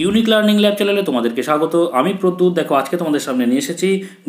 Unique learning lab চ্যানেলে তোমাদেরকে স্বাগত। আমি প্রদ্যুৎ। দেখো আজকে তোমাদের সামনে নিয়ে এসেছি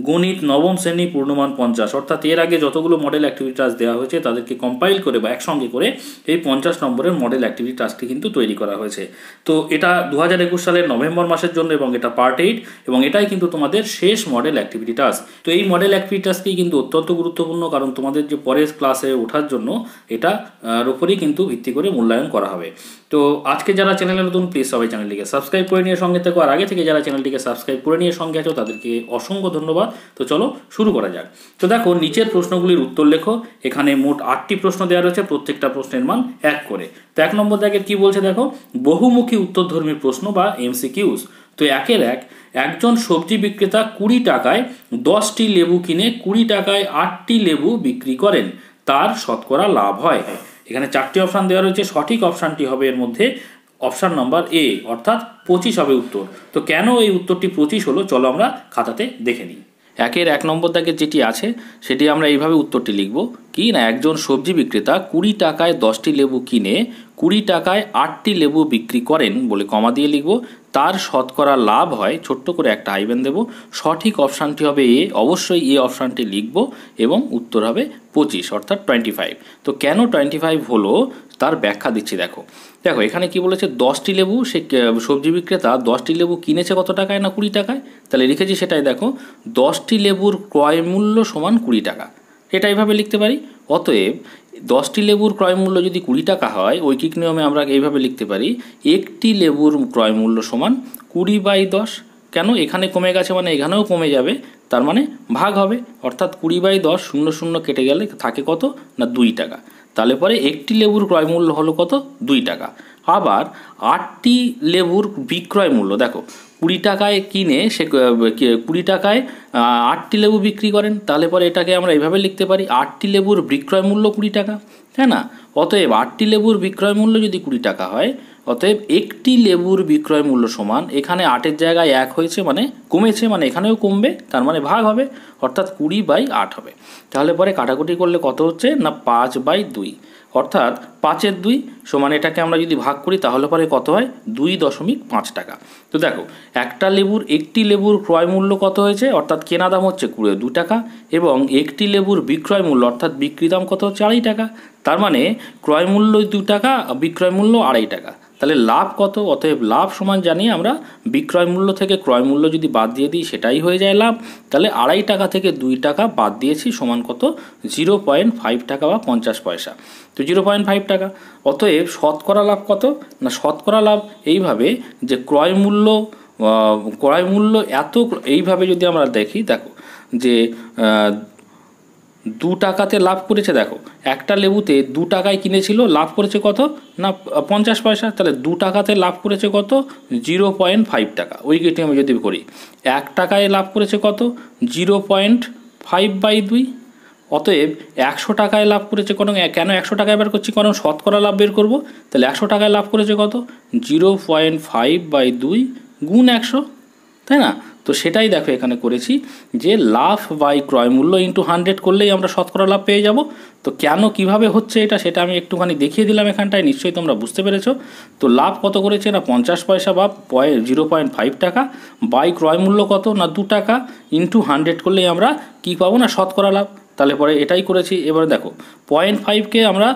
গণিত নবম শ্রেণী পূর্ণমান 50, অর্থাৎ এর আগে যতগুলো মডেল অ্যাক্টিভিটি টাস্ক দেওয়া হয়েছে তাদেরকে কম্পাইল করে বা একসঙ্গে করে এই 50 নম্বরের মডেল অ্যাক্টিভিটি টাস্কটি কিন্তু তৈরি করা হয়েছে। তো এটা 2021 সালের নভেম্বর মাসের জন্য এবং এটা পার্ট 8 এবং এটাই কিন্তু তোমাদের শেষ মডেল অ্যাক্টিভিটি টাস্ক। তো এই মডেল অ্যাক্টিভিটি টাস্কটি কিন্তু অত্যন্ত গুরুত্বপূর্ণ, কারণ তোমাদের যে পরের ক্লাসে ওঠার জন্য এটার উপরই কিন্তু ভিত্তি করে মূল্যায়ন করা হবে। তো আজকে যারা চ্যানেলে নতুন, প্লিজ সবাই চ্যানেলটিকে সাবস্ক্রাইব করে নিয়ে সঙ্গে থেকো, আর আগে থেকে যারা চ্যানেলটিকে সাবস্ক্রাইব করে নিয়ে সঙ্গে আছো তাদেরকে অসংখ্য ধন্যবাদ। তো চলো শুরু করা যাক। তো দেখো নিচের প্রশ্নগুলির উত্তর লেখো। এখানে মোট 8টি প্রশ্ন দেওয়া রয়েছে, প্রত্যেকটা প্রশ্নের মান 1 করে। তো 1 নম্বর দাগের কি বলছে দেখো, বহুমুখী উত্তরধর্মী প্রশ্ন বা এমসিকিউস। তো 1-এর 1, একজন সবজি বিক্রেতা 20 টাকায় 10টি লেবু কিনে 20 টাকায় 8টি লেবু বিক্রি করেন, তার শতকরা লাভ হয়। এখানে 4টি অপশান দেওয়া রয়েছে, সঠিক অপশানটি হবে এর মধ্যে অপশান নাম্বার এ, অর্থাৎ 25 হবে উত্তর। তো কেন এই উত্তরটি 25 হলো চলো আমরা খাতাতে দেখে নিই। 1-এর 1 নম্বর দাগের যেটি আছে সেটি আমরা এইভাবে উত্তরটি লিখব, কি না, একজন সবজি বিক্রেতা 20 টাকায় 10টি লেবু কিনে 20 টাকায় 8টি লেবু বিক্রি করেন বলে কমা দিয়ে লিখব, তার শতকরা লাভ হয়, ছোট্ট করে একটা হাইফেন দেব। সঠিক অপশানটি হবে এ, অবশ্যই এ অপশানটি লিখব এবং উত্তর হবে 25 অর্থাৎ 25। তো কেন 25 হলো তার ব্যাখ্যা দিচ্ছি। দেখো দেখো এখানে কি বলেছে, 10টি লেবু সে সবজি বিক্রেতা 10টি লেবু কিনেছে কত টাকায় না 20 টাকায়, তাহলে লিখেছি সেটাই। দেখো 10টি লেবুর ক্রয় মূল্য সমান 20 টাকা, এটা এইভাবে লিখতে পারি। অতএব 10টি লেবুর ক্রয় মূল্য যদি 20 টাকা হয়, ঐকিক নিয়মে আমরা এইভাবে লিখতে পারি, একটি লেবুর ক্রয় মূল্য সমান 20/10। কেন এখানে কমে গেছে মানে এখানেও কমে যাবে, তার মানে ভাগ হবে, অর্থাৎ 20/10, 00 কেটে গেলে থাকে কত না 2 টাকা। তাহলে পরে একটি লেবুর ক্রয় মূল্য হলো কত, 2 টাকা। আবার 8টি লেবুর বিক্রয় মূল্য, দেখো 20 টাকায় কিনে সে 20 টাকায় 8টি লেবু বিক্রি করেন, তাহলে পরে এটাকে আমরা এইভাবে লিখতে পারি, 8টি লেবুর বিক্রয় মূল্য 20 টাকা, তাই না? অতএব 8টি লেবুর বিক্রয় মূল্য যদি 20 টাকা হয়, অতএব একটি লেবুর বিক্রয় মূল্য সমান, এখানে 8-এর জায়গায় 1 হয়েছে মানে কমেছে, মানে এখানেও কমবে, তার মানে ভাগ হবে, অর্থাৎ 20/8 হবে। তাহলে পরে কাটাকুটি করলে কত হচ্ছে না 5/2, অর্থাৎ 5-এর 2 সমান, এটাকে আমরা যদি ভাগ করি তাহলে পরে কত হয় 2.5 টাকা। তো দেখো একটি লেবুর ক্রয় মূল্য কত হয়েছে, অর্থাৎ কেনা দাম হচ্ছে 2 টাকা, এবং একটি লেবুর বিক্রয় মূল্য অর্থাৎ বিক্রি দাম কত হচ্ছে 2.5 টাকা। তার মানে ক্রয় মূল্য 2 টাকা, বিক্রয় মূল্য 2.5 টাকা। তাহলে লাভ কত, অতএব লাভ সমান জানি আমরা বিক্রয় মূল্য থেকে ক্রয় মূল্য যদি বাদ দিয়ে দিই সেটাই হয়ে যায় লাভ। তাহলে 2.5 টাকা থেকে 2 টাকা বাদ দিয়েছি সমান কত, 0.5 টাকা বা 50 পয়সা। তো 0.5 টাকা। অতএব শতকরা লাভ কত না, শতকরা লাভ এইভাবে যে ক্রয় মূল্য এত, এইভাবে যদি আমরা দেখি, দেখো যে 2 টাকাতে লাভ করেছে। দেখো একটা লেবুতে 2 টাকায় কিনেছিল, লাভ করেছে কত না 50 পয়সা, তাহলে 2 টাকাতে লাভ করেছে কত 0.5 টাকা। ওই কেটে আমি যদি করি 1 টাকায় লাভ করেছে কত 0.5/2। অতএব 100 টাকায় লাভ করেছে কত, কেন 100 টাকায় বের করছি, কারণ শতকরা লাভ বের করব। তাহলে 100 টাকায় লাভ করেছে কত 0.5/2 গুণ 100, তাই না? তো সেটাই দেখো এখানে করেছি যে লাভ বাই ক্রয় মূল্য ইন্টু 100 করলেই আমরা শতকরা লাভ পেয়ে যাব। তো কেন কিভাবে হচ্ছে এটা সেটা আমি একটুখানি দেখিয়ে দিলাম এখানটায়, নিশ্চয়ই তোমরা বুঝতে পেরেছো। তো লাভ কত করেছে না 50 পয়সা বা 0.5 টাকা, বাই ক্রয় মূল্য কত না 2 টাকা, ইন্টু 100 করলেই আমরা কি পাবো না শতকরা লাভ। তাহলে পরে এটাই করেছি। এবারে দেখো 0.5কে আমরা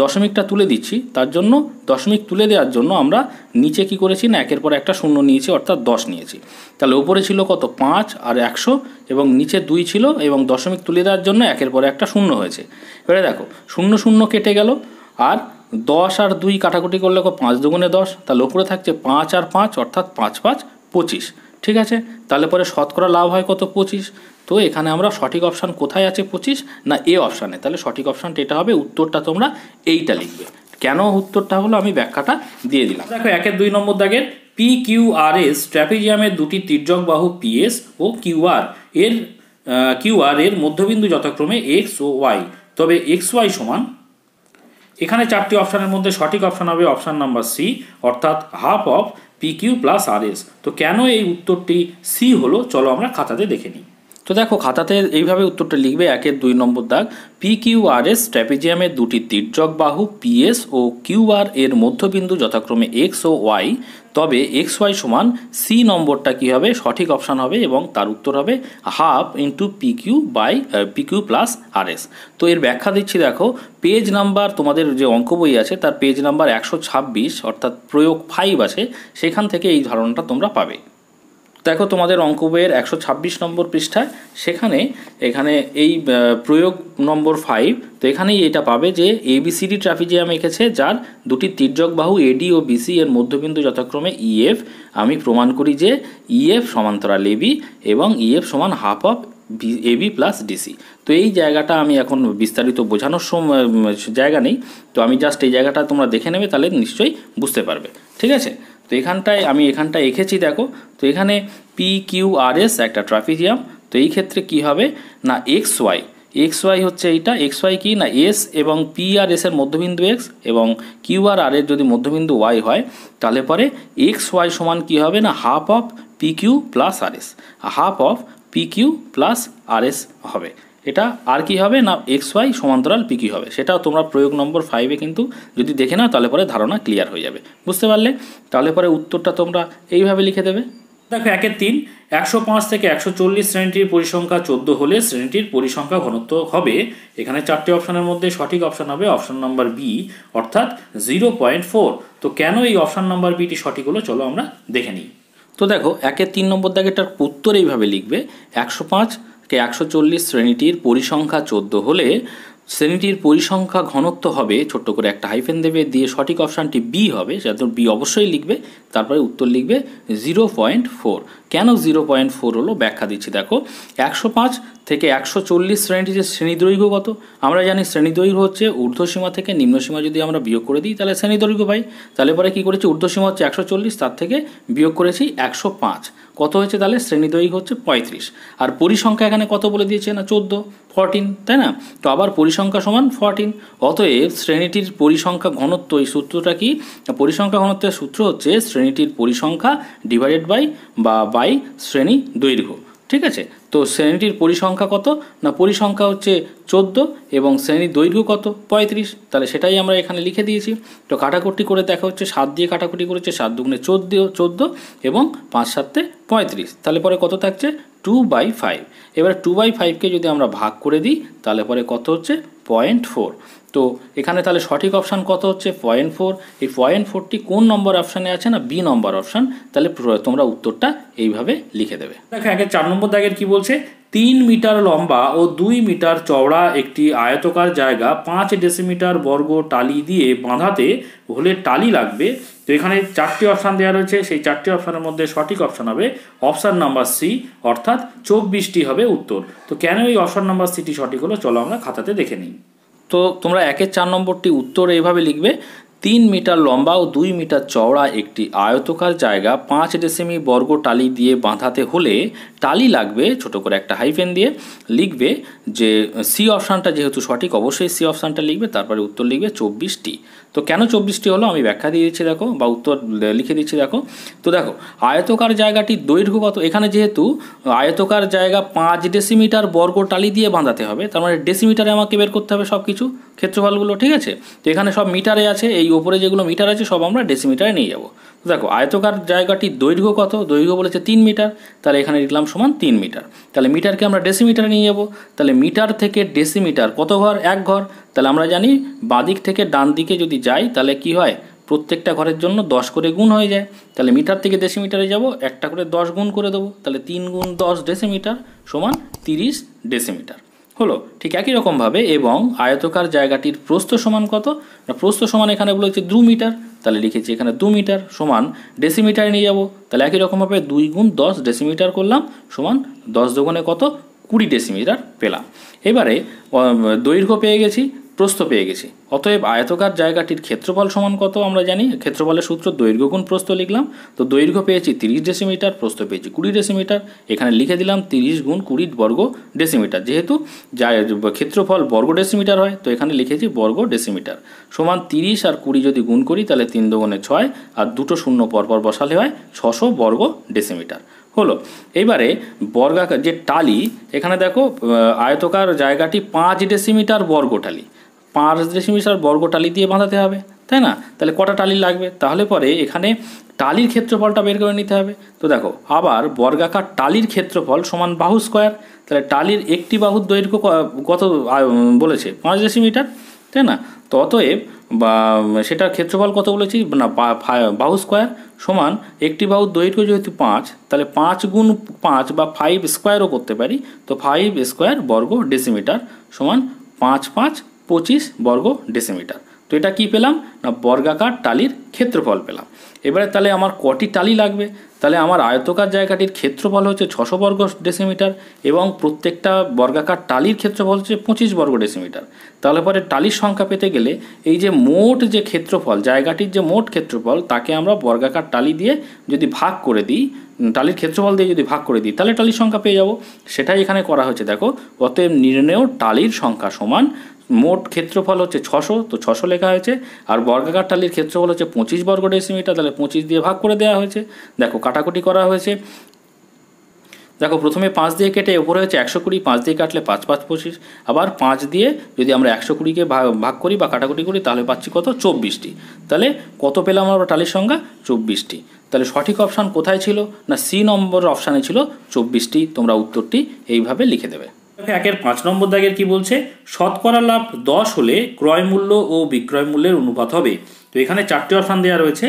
দশমিকটা তুলে দিচ্ছি, তার জন্য দশমিক তুলে দেওয়ার জন্য আমরা নিচে কি করেছি না 1-এর পর একটা শূন্য নিয়েছি, অর্থাৎ 10 নিয়েছি। তাহলে উপরে ছিল কত 5 আর 100 এবং নিচে 2 ছিল, এবং দশমিক তুলে দেওয়ার জন্য 1-এর পরে একটা শূন্য হয়েছে। এবারে দেখো 0 কেটে গেল, আর 10 আর 2 কাটাকুটি করলে 5 দুগুণে 10, তাহলে উপরে থাকছে 5 আর 5 অর্থাৎ 5×5 25। ঠিক আছে, তাহলে পরে শতকরা লাভ হয় কত 25। তো এখানে আমরা সঠিক অপশান কোথায় আছে 25 না এ অপশানে, তাহলে সঠিক অপশানটা এটা হবে। উত্তরটা তোমরা এইটা লিখবে। কেন উত্তরটা হলো আমি ব্যাখ্যাটা দিয়ে দিলাম। দেখো 1-এর 2 নম্বর দাগের PQRS ট্র্যাপিজিয়ামের দুটি তির্যক বাহু PS ও QR এর মধ্যবিন্দু যথাক্রমে X ও Y, তবে XY সমান, এখানে 4টি অপশানের মধ্যে সঠিক অপশান হবে অপশান নাম্বার সি, অর্থাৎ হাফ অফ PQ + RS। তো কেন এই উত্তরটি সি হলো চলো আমরা খাতাতে দেখে নিই। তো দেখো খাতাতে এইভাবে উত্তরটা লিখবে, 1-এর 2 নম্বর দাগ, PQRS ট্র্যাপিজিয়ামের দুটি তির্যক বাহু PS ও QR এর মধ্যবিন্দু যথাক্রমে X ও Y, তবে XY সমান C নম্বরটা কি হবে, সঠিক অপশান হবে এবং তার উত্তর হবে half into PQ plus RS। তো এর ব্যাখ্যা দিচ্ছি, দেখো পেজ নাম্বার তোমাদের যে অঙ্ক বই আছে তার পেজ নাম্বার 126 অর্থাৎ প্রয়োগ 5 আছে, সেখান থেকে এই ধারণাটা তোমরা পাবে। দেখো তোমাদের অঙ্ক বইয়ের 126 নম্বর পৃষ্ঠায় এখানে এই প্রয়োগ নম্বর 5, তো এখানেই এটা পাবে যে ABCD ট্র্যাপিজিয়াম এঁকেছে যার দুটি তির্যক বাহু AD ও BC এর মধ্যবিন্দু যথাক্রমে EF। আমি প্রমাণ করি যে EF সমান্তরাল AB এবং EF সমান half of AB plus DC। তো এই জায়গাটা আমি এখন বিস্তারিত বোঝানোর জায়গা নেই, তো আমি জাস্ট এই জায়গাটা তোমরা দেখে নেবে, তাহলে নিশ্চয়ই বুঝতে পারবে, ঠিক আছে। তো আমি এখানটা এঁকেছি, দেখো তো এখানে PQRS একটা ট্র্যাপিজিয়াম, তো এই ক্ষেত্রে কি হবে না XY হচ্ছে এইটা, XY কি না S এবং P আর S এর মধ্যবিন্দু X এবং Q আর R এর যদি মধ্যবিন্দু Y হয়, তাহলে পরে XY সমান কি হবে না half of PQ plus RS, half of PQ plus RS হবে। এটা আর কি হবে না XY সমান্তরাল PQ হবে, সেটাও তোমরা প্রয়োগ নম্বর 5-এ কিন্তু যদি দেখে নাও তাহলে পরে ধারণা ক্লিয়ার হয়ে যাবে, বুঝতে পারলে। তাহলে পরে উত্তরটা তোমরা এইভাবে লিখে দেবে। দেখো 1-এর 3, 105 থেকে 140 শ্রেণীটির পরিসংখ্যা 14 হলে শ্রেণীটির পরিসংখ্যা ঘনত্ব হবে। এখানে 4টে অপশানের মধ্যে সঠিক অপশান হবে অপশান নাম্বার বি অর্থাৎ 0.4। তো কেন এই অপশান নাম্বার বিটি সঠিক হলো চলো আমরা দেখে নিই। তো দেখো 1-এর 3 নম্বর দাগেটার উত্তর এইভাবে লিখবে, 105 কে 140 শ্রেণীটির পরিসংখ্যা 14 হলে শ্রেণীটির পরিসংখ্যা ঘনত্ব হবে, ছোট্ট করে একটা হাইফেন দেবে, দিয়ে সঠিক অপশানটি বি হবে, সেটা বি অবশ্যই লিখবে, তারপরে উত্তর লিখবে 0.4। কেন 0.4 হলো ব্যাখ্যা দিচ্ছি। দেখো 105 থেকে 140 শ্রেণীটির যে শ্রেণী দৈর্ঘ্য কত, আমরা জানি শ্রেণী দৈর্ঘ্য হচ্ছে ঊর্ধ্বসীমা থেকে নিম্নসীমা যদি আমরা বিয়োগ করে দিই তাহলে শ্রেণী দৈর্ঘ্য পাই। তাহলে পরে কী করেছি, ঊর্ধ্বসীমা হচ্ছে 140, তার থেকে বিয়োগ করেছি 105, কত হয়েছে তাহলে শ্রেণী দৈর্ঘ্য হচ্ছে 35। আর পরিসংখ্যা এখানে কত বলে দিয়েছে না 14, তাই না। তো আবার পরিসংখ্যা সমান 14, অতএব শ্রেণীটির পরিসংখ্যা ঘনত্ব, এই সূত্রটা কি, পরিসংখ্যা ঘনত্বের সূত্র হচ্ছে শ্রেণীটির পরিসংখ্যা ডিভাইডেড বাই শ্রেণী দৈর্ঘ্য, ঠিক আছে। তো শ্রেণীটির পরিসংখ্যা কত না, পরিসংখ্যা হচ্ছে 14 এবং শ্রেণীর দৈর্ঘ্য কত 35, তাহলে সেটাই আমরা এখানে লিখে দিয়েছি। তো কাটাকুটি করে দেখা হচ্ছে 7 দিয়ে কাটাকুটি করেছে, 7 দুগুণে 14 এবং 5 7 35, তাহলে পরে কত থাকছে 2/5। এবার 2/5কে যদি আমরা ভাগ করে দিই তাহলে পরে কত হচ্ছে 0.4। তো এখানে তাহলে সঠিক অপশান কত হচ্ছে 0.4। এই 0.4টি কোন নম্বর অপশানে আছে না বি নম্বর অপশান, তাহলে তোমরা উত্তরটা এইভাবে লিখে দেবে। দেখো 1-এর 4 নম্বর দাগের কি বলছে, 3 মিটার লম্বা ও 2 মিটার চওড়া একটি আয়তকার জায়গা 5 ডেসিমিটার বর্গ টালি দিয়ে বাঁধাতে হলে টালি লাগবে। তো এখানে 4টি অপশান দেওয়া রয়েছে, সেই 4টি অপশানের মধ্যে সঠিক অপশান হবে অপশান নাম্বার সি অর্থাৎ 24টি হবে উত্তর। তো কেন এই অপশান নাম্বার সিটি সঠিক হলো চলো আমরা খাতাতে দেখে নিই। তো তোমরা 1-এর 4 নম্বরটি উত্তর এইভাবে লিখবে, 3 মিটার লম্বা ও 2 মিটার চওড়া একটি আয়তকার জায়গা 5 ডেসিমি বর্গ টালি দিয়ে বাঁধাতে হলে টালি লাগবে, ছোট করে একটা হাইফেন দিয়ে লিখবে যে সি অপশানটা যেহেতু সঠিক অবশ্যই সি অপশানটা লিখবে, তারপরে উত্তর লিখবে 24টি। তো কেন 24টি হলো আমি ব্যাখ্যা দিয়ে দিচ্ছি, দেখো বা উত্তর লিখে দিচ্ছি। দেখো তো দেখো আয়তকার জায়গাটির দৈর্ঘ্য কত, এখানে যেহেতু আয়তকার জায়গা 5 ডেসিমিটার বর্গ টালি দিয়ে বাঁধাতে হবে, তার মানে ডেসিমিটারে আমাকে বের করতে হবে সব কিছু ক্ষেত্রফলগুলো, ঠিক আছে। তো এখানে সব মিটারে আছে, এই ওপরে যেগুলো মিটার আছে সব আমরা ডেসিমিটারে নিয়ে যাব। তো দেখো আয়তকার জায়গাটির দৈর্ঘ্য কত, দৈর্ঘ্য বলেছে 3 মিটার, তাহলে এখানে লিখলাম সমান 3 মিটার। তাহলে মিটারকে আমরা ডেসিমিটারে নিয়ে যাব, তাহলে মিটার থেকে ডেসিমিটার কত ঘর, 1 ঘর। তাহলে আমরা জানি বাঁদিক থেকে ডান দিকে যদি যাই তাহলে কি হয়, প্রত্যেকটা ঘরের জন্য 10 করে গুণ হয়ে যায়। তাহলে মিটার থেকে ডেসিমিটারে যাব, একটা করে 10 গুণ করে দেবো, তাহলে 3 গুণ 10 ডেসিমিটার সমান 30 ডেসিমিটার হলো। ঠিক একই রকমভাবে এবং আয়তকার জায়গাটির প্রস্থ সমান কত না, প্রস্থ সমান এখানে বলেছে 2 মিটার, তাহলে লিখেছি এখানে 2 মিটার সমান ডেসিমিটারে নিয়ে যাব, তাহলে একই রকমভাবে 2 গুণ 10 ডেসিমিটার করলাম সমান 10 দুগুণে কত 20 ডেসিমিটার পেলাম। এবারে দৈর্ঘ্য পেয়ে গেছি, প্রস্থ পেয়ে গেছি, অতএব আয়তকার জায়গাটির ক্ষেত্রফল সমান কত আমরা জানি, ক্ষেত্রফলের সূত্র দৈর্ঘ্য গুণ প্রস্থ লিখলাম। তো দৈর্ঘ্য পেয়েছি 30 ডেসিমিটার, প্রস্থ পেয়েছি 20 ডেসিমিটার, এখানে লিখে দিলাম 30 গুণ 20 বর্গ ডেসিমিটার, যেহেতু ক্ষেত্রফল বর্গ ডেসিমিটার হয় তো এখানে লিখেছি বর্গ ডেসিমিটার সমান 30 আর 20 যদি গুণ করি তাহলে 3 দুগুণে 6 আর দুটো শূন্য পরপর বসালে হয় 600 বর্গ ডেসিমিটার হলো। এইবারে বর্গাকার যে টালি, এখানে দেখো আয়তকার জায়গাটি 5 ডেসিমিটার বর্গ টালি, 5 ডেসিমিটার বর্গ টালি দিয়ে বাঁধাতে হবে, তাই না? তাহলে কটা টালি লাগবে? তাহলে পরে এখানে টালির ক্ষেত্রফলটা বের করে নিতে হবে। তো দেখো আবার বর্গাকার টালির ক্ষেত্রফল সমান বাহু স্কোয়ার। তাহলে টালির একটি বাহুর দৈর্ঘ্য কত বলেছে? 5 ডেসিমিটার, তাই না? তো অতএব বা সেটার ক্ষেত্রফল কত বলেছি না, বাহু স্কোয়ার সমান একটি বাহুর দৈর্ঘ্য যেহেতু 5, তাহলে 5 গুণ 5 বা 5 স্কোয়ারও করতে পারি। তো 5 স্কোয়ার বর্গ ডেসিমিটার সমান 5 5 25 বর্গ ডেসিমিটার। তো এটা কি পেলাম না, বর্গাকার টালির ক্ষেত্রফল পেলাম। এবারে তাহলে আমার কটি টালি লাগবে? তাহলে আমার আয়তকার জায়গাটির ক্ষেত্রফল হচ্ছে 600 বর্গ ডেসিমিটার এবং প্রত্যেকটা বর্গাকার টালির ক্ষেত্রফল হচ্ছে 25 বর্গ ডেসিমিটার। তাহলে পরে টালির সংখ্যা পেতে গেলে এই যে মোট যে ক্ষেত্রফল, জায়গাটির যে মোট ক্ষেত্রফল, তাকে আমরা বর্গাকার টালি দিয়ে যদি ভাগ করে দিই, টালির ক্ষেত্রফল দিয়ে যদি ভাগ করে দিই, তাহলে টালির সংখ্যা পেয়ে যাব। সেটাই এখানে করা হয়েছে। দেখো অতএব নির্ণেয় টালির সংখ্যা সমান মোট ক্ষেত্রফল হচ্ছে 600, তো 600 লেখা হয়েছে, আর বর্গাকার টালির ক্ষেত্রফল হচ্ছে 25 বর্গ ডেসিমিটার, তাহলে 25 দিয়ে ভাগ করে দেওয়া হয়েছে। দেখো কাটাকুটি করা হয়েছে। দেখো প্রথমে 5 দিয়ে কেটে উপরে হচ্ছে 120, 5 দিয়ে কাটলে 5 5 25, আবার 5 দিয়ে যদি আমরা 120কে ভাগ করি বা কাটাকুটি করি তাহলে পাচ্ছি কত? 24টি। তাহলে কত পেলাম আমরা টালির সংখ্যা? 24টি। তাহলে সঠিক অপশান কোথায় ছিল না, সি নম্বর অপশানে ছিল 24টি। তোমরা উত্তরটি এইভাবে লিখে দেবে। একের 5 নম্বর দাগের কি বলছে? শতকরা লাভ 10 হলে ক্রয় মূল্য ও বিক্রয় মূল্যের অনুপাত হবে। তো এখানে 4টি অপশান দেওয়া রয়েছে।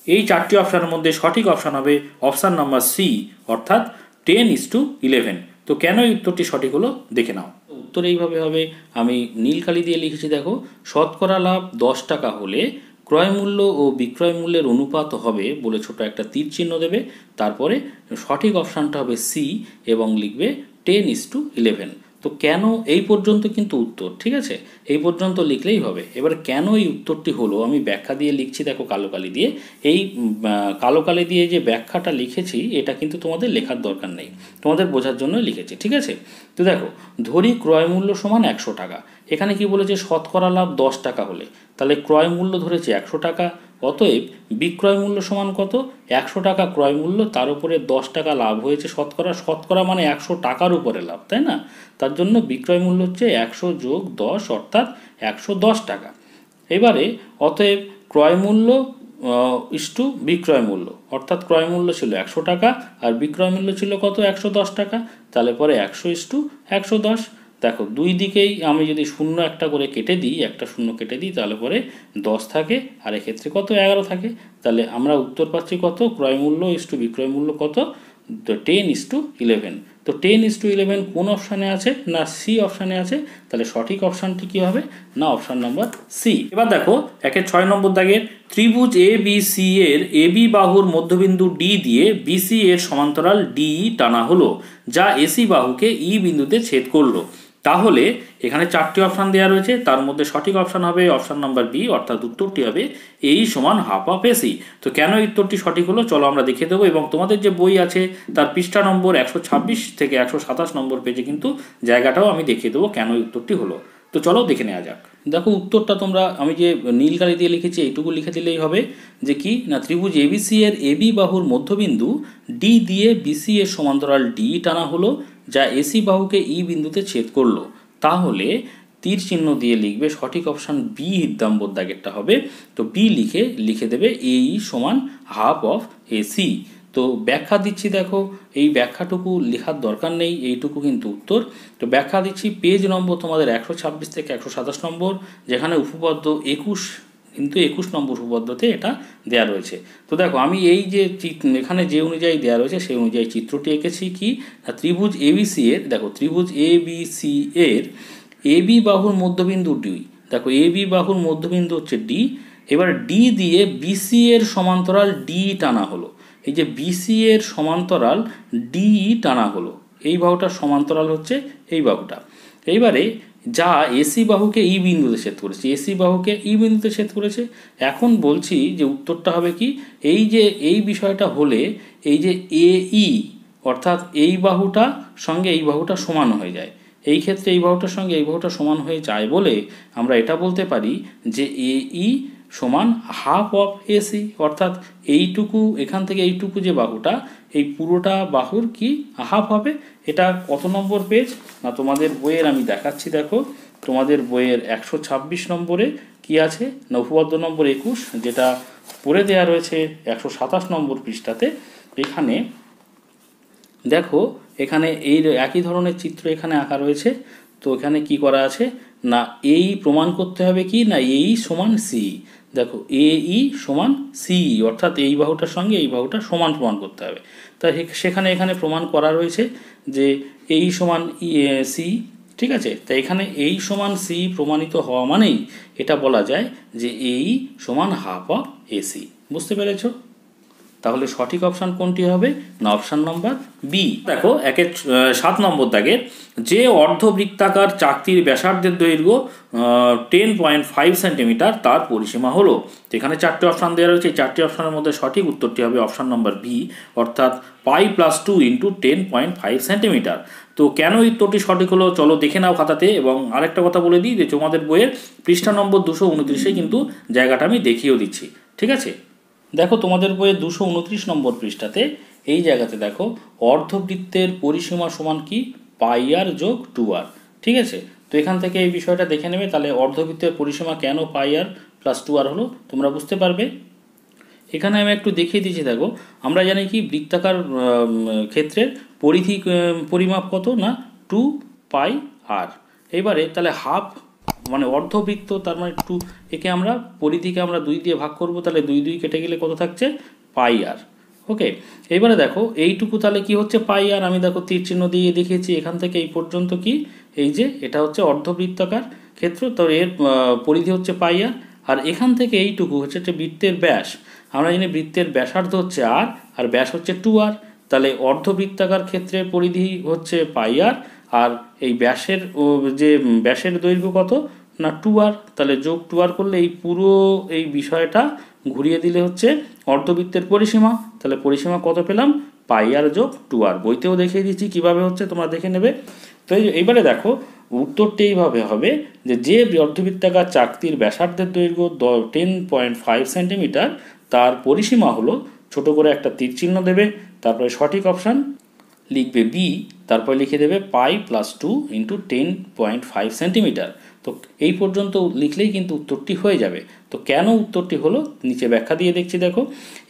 এই 4টি অপশানের মধ্যে সঠিক অপশান হবে অপশান নাম্বার সি, অর্থাৎ 10:11। তো কেন এই উত্তরটি সঠিক হলো দেখে নাও। উত্তর এইভাবে হবে, আমি নীল কালি দিয়ে লিখেছি। দেখো শতকরা লাভ 10 টাকা হলে ক্রয় মূল্য ও বিক্রয় মূল্যের অনুপাত হবে বলে ছোট একটা তীর চিহ্ন দেবে, তারপরে সঠিক অপশানটা হবে সি এবং লিখবে 10:11। তো কেন এই পর্যন্ত কিন্তু উত্তর, ঠিক আছে, এই পর্যন্ত লিখলেই হবে। এবার কেন এই উত্তরটি হলো আমি ব্যাখ্যা দিয়ে লিখছি। দেখো কালো কালি দিয়ে, এই কালো কালি দিয়ে যে ব্যাখ্যাটা লিখেছি এটা কিন্তু তোমাদের লেখার দরকার নেই, তোমাদের বোঝার জন্য লিখেছি, ঠিক আছে। তো দেখো ধরি ক্রয় মূল্য সমান 100 টাকা। এখানে কি বলেছে? শতকরা লাভ 10 টাকা হলে, তাহলে ক্রয় মূল্য ধরেছে 100 টাকা। অতএব বিক্রয় মূল্য সমান কত? 100 টাকা ক্রয় মূল্য, তার উপরে 10 টাকা লাভ হয়েছে শতকরা। শতকরা মানে 100 টাকার উপরে লাভ, তাই না? তার জন্য বিক্রয় মূল্য হচ্ছে 100 যোগ 10 অর্থাৎ 110 টাকা। এবারে অতএব ক্রয় মূল্য ইস্টু বিক্রয় মূল্য, অর্থাৎ ক্রয় মূল্য ছিল 100 টাকা আর বিক্রয় মূল্য ছিল কত? 110 টাকা। তাহলে পরে 100:110। দেখো দুই দিকেই আমি যদি শূন্য একটা করে কেটে দিই, একটা শূন্য কেটে দিই, তাহলে পরে 10 থাকে আর এক্ষেত্রে কত? 11 থাকে। তাহলে আমরা উত্তর পাচ্ছি কত? ক্রয় মূল্য ইস্টু বিক্রয় মূল্য কত? 10:11। তো 10:11 কোন অপশানে আছে না, সি অপশানে আছে। তাহলে সঠিক অপশানটি কি হবে না, অপশান নাম্বার সি। এবার দেখো একের 6 নম্বর দাগের ত্রিভুজ এ বি সি এর এ বি বাহুর মধ্যবিন্দু ডি দিয়ে বিসি এর সমান্তরাল ডি টানা হলো, যা এসি বাহুকে ই বিন্দুতে ছেদ করলো। তাহলে এখানে 4টি অপশান দেওয়া রয়েছে, তার মধ্যে সঠিক অপশান হবে অপশান নাম্বার বি, অর্থাৎ উত্তরটি হবে এই সমান হাফ অফ এসি। তো কেন এই উত্তরটি সঠিক হলো চলো আমরা দেখে দেবো, এবং তোমাদের যে বই আছে তার পৃষ্ঠা নম্বর 126 থেকে 127 নম্বর পেজে কিন্তু জায়গাটাও আমি দেখিয়ে দেবো কেন এই উত্তরটি হলো। তো চলো দেখে নেওয়া যাক। দেখো উত্তরটা তোমরা আমি যে নীল কালি দিয়ে লিখেছি এইটুকু লিখে দিলেই হবে যে কি না, ত্রিভুজ এবিসি এর এবি বাহুর মধ্যবিন্দু ডি দিয়ে বিসি এর সমান্তরাল ডি টানা হলো, যা এসি বাহুকে ই বিন্দুতে ছেদ করলো। তাহলে তীর চিহ্ন দিয়ে লিখবে সঠিক অপশান বি, হিদ্দাম্বর দাগেরটা হবে। তো বি লিখে দেবে এই সমান হাফ অফ এসি। তো ব্যাখ্যা দিচ্ছি, দেখো এই ব্যাখ্যাটুকু লেখার দরকার নেই, এইটুকু কিন্তু উত্তর। তো ব্যাখ্যা দিচ্ছি পেজ নম্বর তোমাদের 126 থেকে 127 নম্বর, যেখানে উপপাদ্য 21 কিন্তু 21 নম্বর উপপাদ্যতে এটা দেওয়া রয়েছে। তো দেখো আমি এই যে এখানে যে অনুযায়ী দেওয়া রয়েছে সেই অনুযায়ী চিত্রটি এঁকেছি কি না, ত্রিভুজ এবিসি এর, দেখো ত্রিভুজ এবিসি এর এবি বাহুর মধ্যবিন্দু ডি। দেখো এবি বাহুর মধ্যবিন্দু হচ্ছে ডি। এবার ডি দিয়ে বিসি এর সমান্তরাল ডি টানা হলো। এই যে বিসি এর সমান্তরাল ডি টানা হলো, এই বাহুটার সমান্তরাল হচ্ছে এই বাহুটা। এইবারে যা এসি বাহুকে ই বিন্দুতে ছেদ করেছে, এসি বাহুকে ই বিন্দুতে ছেদ করেছে। এখন বলছি যে উত্তরটা হবে কি, এই যে এই বিষয়টা হলে এই যে এ ই অর্থাৎ এই বাহুটা সঙ্গে এই বাহুটা সমান হয়ে যায়। এই ক্ষেত্রে এই বাহুটার সঙ্গে এই বাহুটা সমান হয়ে যায় বলে আমরা এটা বলতে পারি যে এ ই সমান হাফ অফ এসি, অর্থাৎ এইটুকু এখান থেকে এইটুকু যে বাহুটা, এই পুরোটা বাহুর কি হাফ হবে। এটা কত নম্বর পেজ না তোমাদের বইয়ের আমি দেখাচ্ছি, দেখো তোমাদের বইয়ের 126 নম্বরে কি আছে না উপপাদ্য নম্বর 21, যেটা পড়ে দেওয়া রয়েছে 127 নম্বর পৃষ্ঠাতে। এখানে দেখো এখানে এই একই ধরনের চিত্র এখানে আঁকা রয়েছে। তো এখানে কি করা আছে না এই প্রমাণ করতে হবে কি না এই সমান সি। দেখো এই সমান সি, অর্থাৎ এই বাহুটার সঙ্গে এই বাহুটা সমান প্রমাণ করতে হবে। তাই সেখানে এখানে প্রমাণ করা রয়েছে যে এই সমান সি, ঠিক আছে। তাই এখানে এই সমান সি প্রমাণিত হওয়া মানেই এটা বলা যায় যে এই সমান হাফ অফ এসি। বুঝতে পেরেছো? তাহলে সঠিক অপশান কোনটি হবে না অপশান নম্বর বি। দেখো 7 নম্বর দাগের যে অর্ধবৃত্তাকার চাকতির ব্যাসার্ধের দৈর্ঘ্য 10.5 সেন্টিমিটার তার পরিসীমা হলো। তো এখানে 4টি অপশান দেওয়া রয়েছে। এই 4টি অপশানের মধ্যে সঠিক উত্তরটি হবে অপশান নম্বর বি, অর্থাৎ পাই প্লাস 2 ইন্টু 10.5 সেন্টিমিটার। তো কেন উত্তরটি সঠিক হলো চলো দেখে নাও খাতাতে। এবং আরেকটা কথা বলে দিই যে তোমাদের বইয়ের পৃষ্ঠা নম্বর 229-এ কিন্তু জায়গাটা আমি দেখিয়েও দিচ্ছি, ঠিক আছে। দেখো তোমাদের বইয়ে 229 নম্বর পৃষ্ঠাতে এই জায়গাতে দেখো অর্ধবৃত্তের পরিসীমা সমান কি পাই আর যোগ 2r, ঠিক আছে। তো এখান থেকে এই বিষয়টা দেখে নেবে, তাহলে অর্ধবৃত্তের পরিসীমা কেন পাই আর প্লাস 2r হলো তোমরা বুঝতে পারবে। এখানে আমি একটু দেখিয়ে দিচ্ছি। দেখো আমরা জানি কি বৃত্তাকার ক্ষেত্রের পরিধি পরিমাপ কত না 2πr। এবারে তাহলে হাফ মানে অর্ধবৃত্ত, তার মানে 2, একে আমরা পরিধিকে আমরা 2 দিয়ে ভাগ করব, তাহলে 2 কেটে গেলে কত থাকছে পাই আর। ওকে, এবারে দেখো এইটুকু তাহলে কি হচ্ছে পাই আর। আমি দেখো তীর চিহ্ন দিয়ে দেখিয়েছি এখান থেকে এই পর্যন্ত কি এই যে এটা হচ্ছে অর্ধবৃত্তাকার ক্ষেত্র, তো এর পরিধি হচ্ছে পাই আর। আর এখান থেকে এইটুকু হচ্ছে একটা বৃত্তের ব্যাস। আমরা জানি বৃত্তের ব্যাসার্ধ হচ্ছে আর ব্যাস হচ্ছে 2r। তাহলে অর্ধবৃত্তাকার ক্ষেত্রের পরিধি হচ্ছে পাই আর এই ব্যাসের যে ব্যাসের দৈর্ঘ্য কত না 2r। তাহলে যোগ 2r করলে এই পুরো এই বিষয়টা ঘুরিয়ে দিলে হচ্ছে অর্ধবৃত্তের পরিসীমা। তাহলে পরিসীমা কত পেলাম পাই আর যোগ 2r। বইতেও দেখিয়ে দিচ্ছি কিভাবে হচ্ছে, তোমরা দেখে নেবে। তো এইবারে দেখো উত্তরটি এইভাবে হবে যে অর্ধবৃত্তাকার চাকতির ব্যাসার্ধের দৈর্ঘ্য 10.5 সেন্টিমিটার তার পরিসীমা হলো, ছোট করে একটা তীর চিহ্ন দেবে, তারপরে সঠিক অপশান লিখবে বি, তারপরে লিখে দেবে পাই প্লাস 2 ইন্টু 10.5 সেন্টিমিটার। তো এই পর্যন্ত লিখলেই কিন্তু উত্তরটি হয়ে যাবে। তো কেন উত্তরটি হলো নিচে ব্যাখ্যা দিয়ে দেখছি। দেখো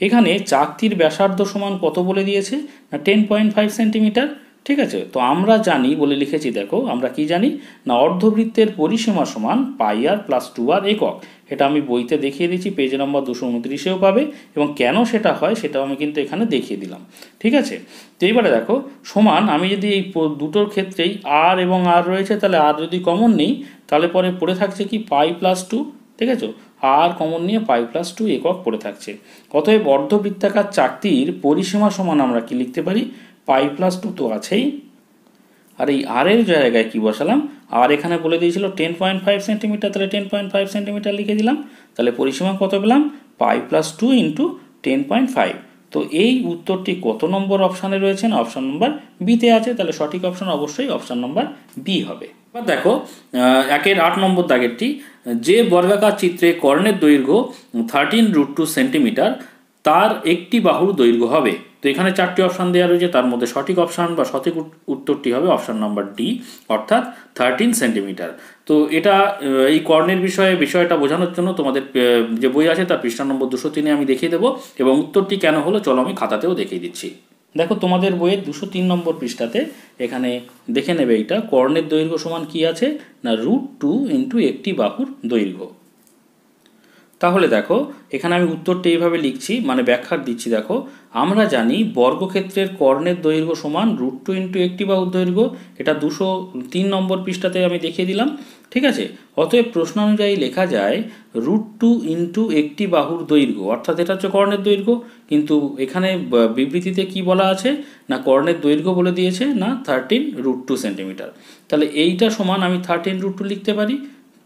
এখানে চাকতির ব্যাসার্ধ সমান কত বলে দিয়েছে না 10.5 সেন্টিমিটার, ঠিক আছে। তো আমরা জানি বলে লিখেছি, দেখো আমরা কি জানি না অর্ধবৃত্তের পরিসীমা সমান পাই আর প্লাস 2r একক। এটা আমি বইতে দেখিয়ে দিচ্ছি, পেজ নম্বর 229-এও পাবে। এবং কেন সেটা হয় সেটাও আমি কিন্তু এখানে দেখিয়ে দিলাম, ঠিক আছে। তো এইবারে দেখো সমান, আমি যদি এই দুটোর ক্ষেত্রেই আর এবং আর রয়েছে, তাহলে আর যদি কমন নেই তাহলে পরে পড়ে থাকছে কি পাই প্লাস 2, ঠিক আছে। আর কমন নিয়ে পাই প্লাস 2 একক পড়ে থাকছে। অতএব অর্ধবৃত্তাকার চাকতির পরিসীমা সমান আমরা কি লিখতে পারি পাই প্লাস 2 তো আছেই, আর এই আর এর জায়গায় কি বসালাম আর এখানে বলে দিয়েছিল 10.5 সেন্টিমিটার, তাহলে 10.5 সেন্টিমিটার লিখে দিলাম। তাহলে পরিসীমা কত পেলাম পাই প্লাস 2 ইন্টু 10.5। তো এই উত্তরটি কত নম্বর অপশানে রয়েছে না অপশান নম্বর বিতে আছে। তাহলে সঠিক অপশান অবশ্যই অপশান নম্বর বি হবে। এবার দেখো 8 নম্বর দাগেরটি যে বর্গাকার চিত্রে কর্ণের দৈর্ঘ্য 13√2 সেন্টিমিটার তার একটি বাহুর দৈর্ঘ্য হবে। তো এখানে 4টি অপশান দেওয়া রয়েছে, তার মধ্যে সঠিক অপশান বা সঠিক উত্তরটি হবে অপশান নম্বর ডি, অর্থাৎ 13 সেন্টিমিটার। তো এটা এই কর্ণের বিষয়টা বোঝানোর জন্য তোমাদের যে বই আছে তার পৃষ্ঠা নম্বর 203-এ আমি দেখিয়ে দেবো। এবং উত্তরটি কেন হলো চলো আমি খাতাতেও দেখিয়ে দিচ্ছি। দেখো তোমাদের বইয়ের 203 নম্বর পৃষ্ঠাতে এখানে দেখে নেবে এইটা কর্ণের দৈর্ঘ্য সমান কি আছে না √2 ইন্টু একটি বাহুর দৈর্ঘ্য। তাহলে দেখো এখানে আমি উত্তরটা এইভাবে লিখছি, মানে ব্যাখ্যা দিচ্ছি। দেখো আমরা জানি বর্গক্ষেত্রের কর্ণের দৈর্ঘ্য সমান √2 ইন্টু একটি বাহুর দৈর্ঘ্য। এটা 203 নম্বর পৃষ্ঠাতে আমি দেখিয়ে দিলাম, ঠিক আছে। অতএব প্রশ্ন অনুযায়ী লেখা যায় √2 ইন্টু একটি বাহুর দৈর্ঘ্য, অর্থাৎ এটা হচ্ছে কর্ণের দৈর্ঘ্য। কিন্তু এখানে বিবৃতিতে কি বলা আছে না কর্ণের দৈর্ঘ্য বলে দিয়েছে না 13√2 সেন্টিমিটার। তাহলে এইটা সমান আমি 13√2 লিখতে পারি,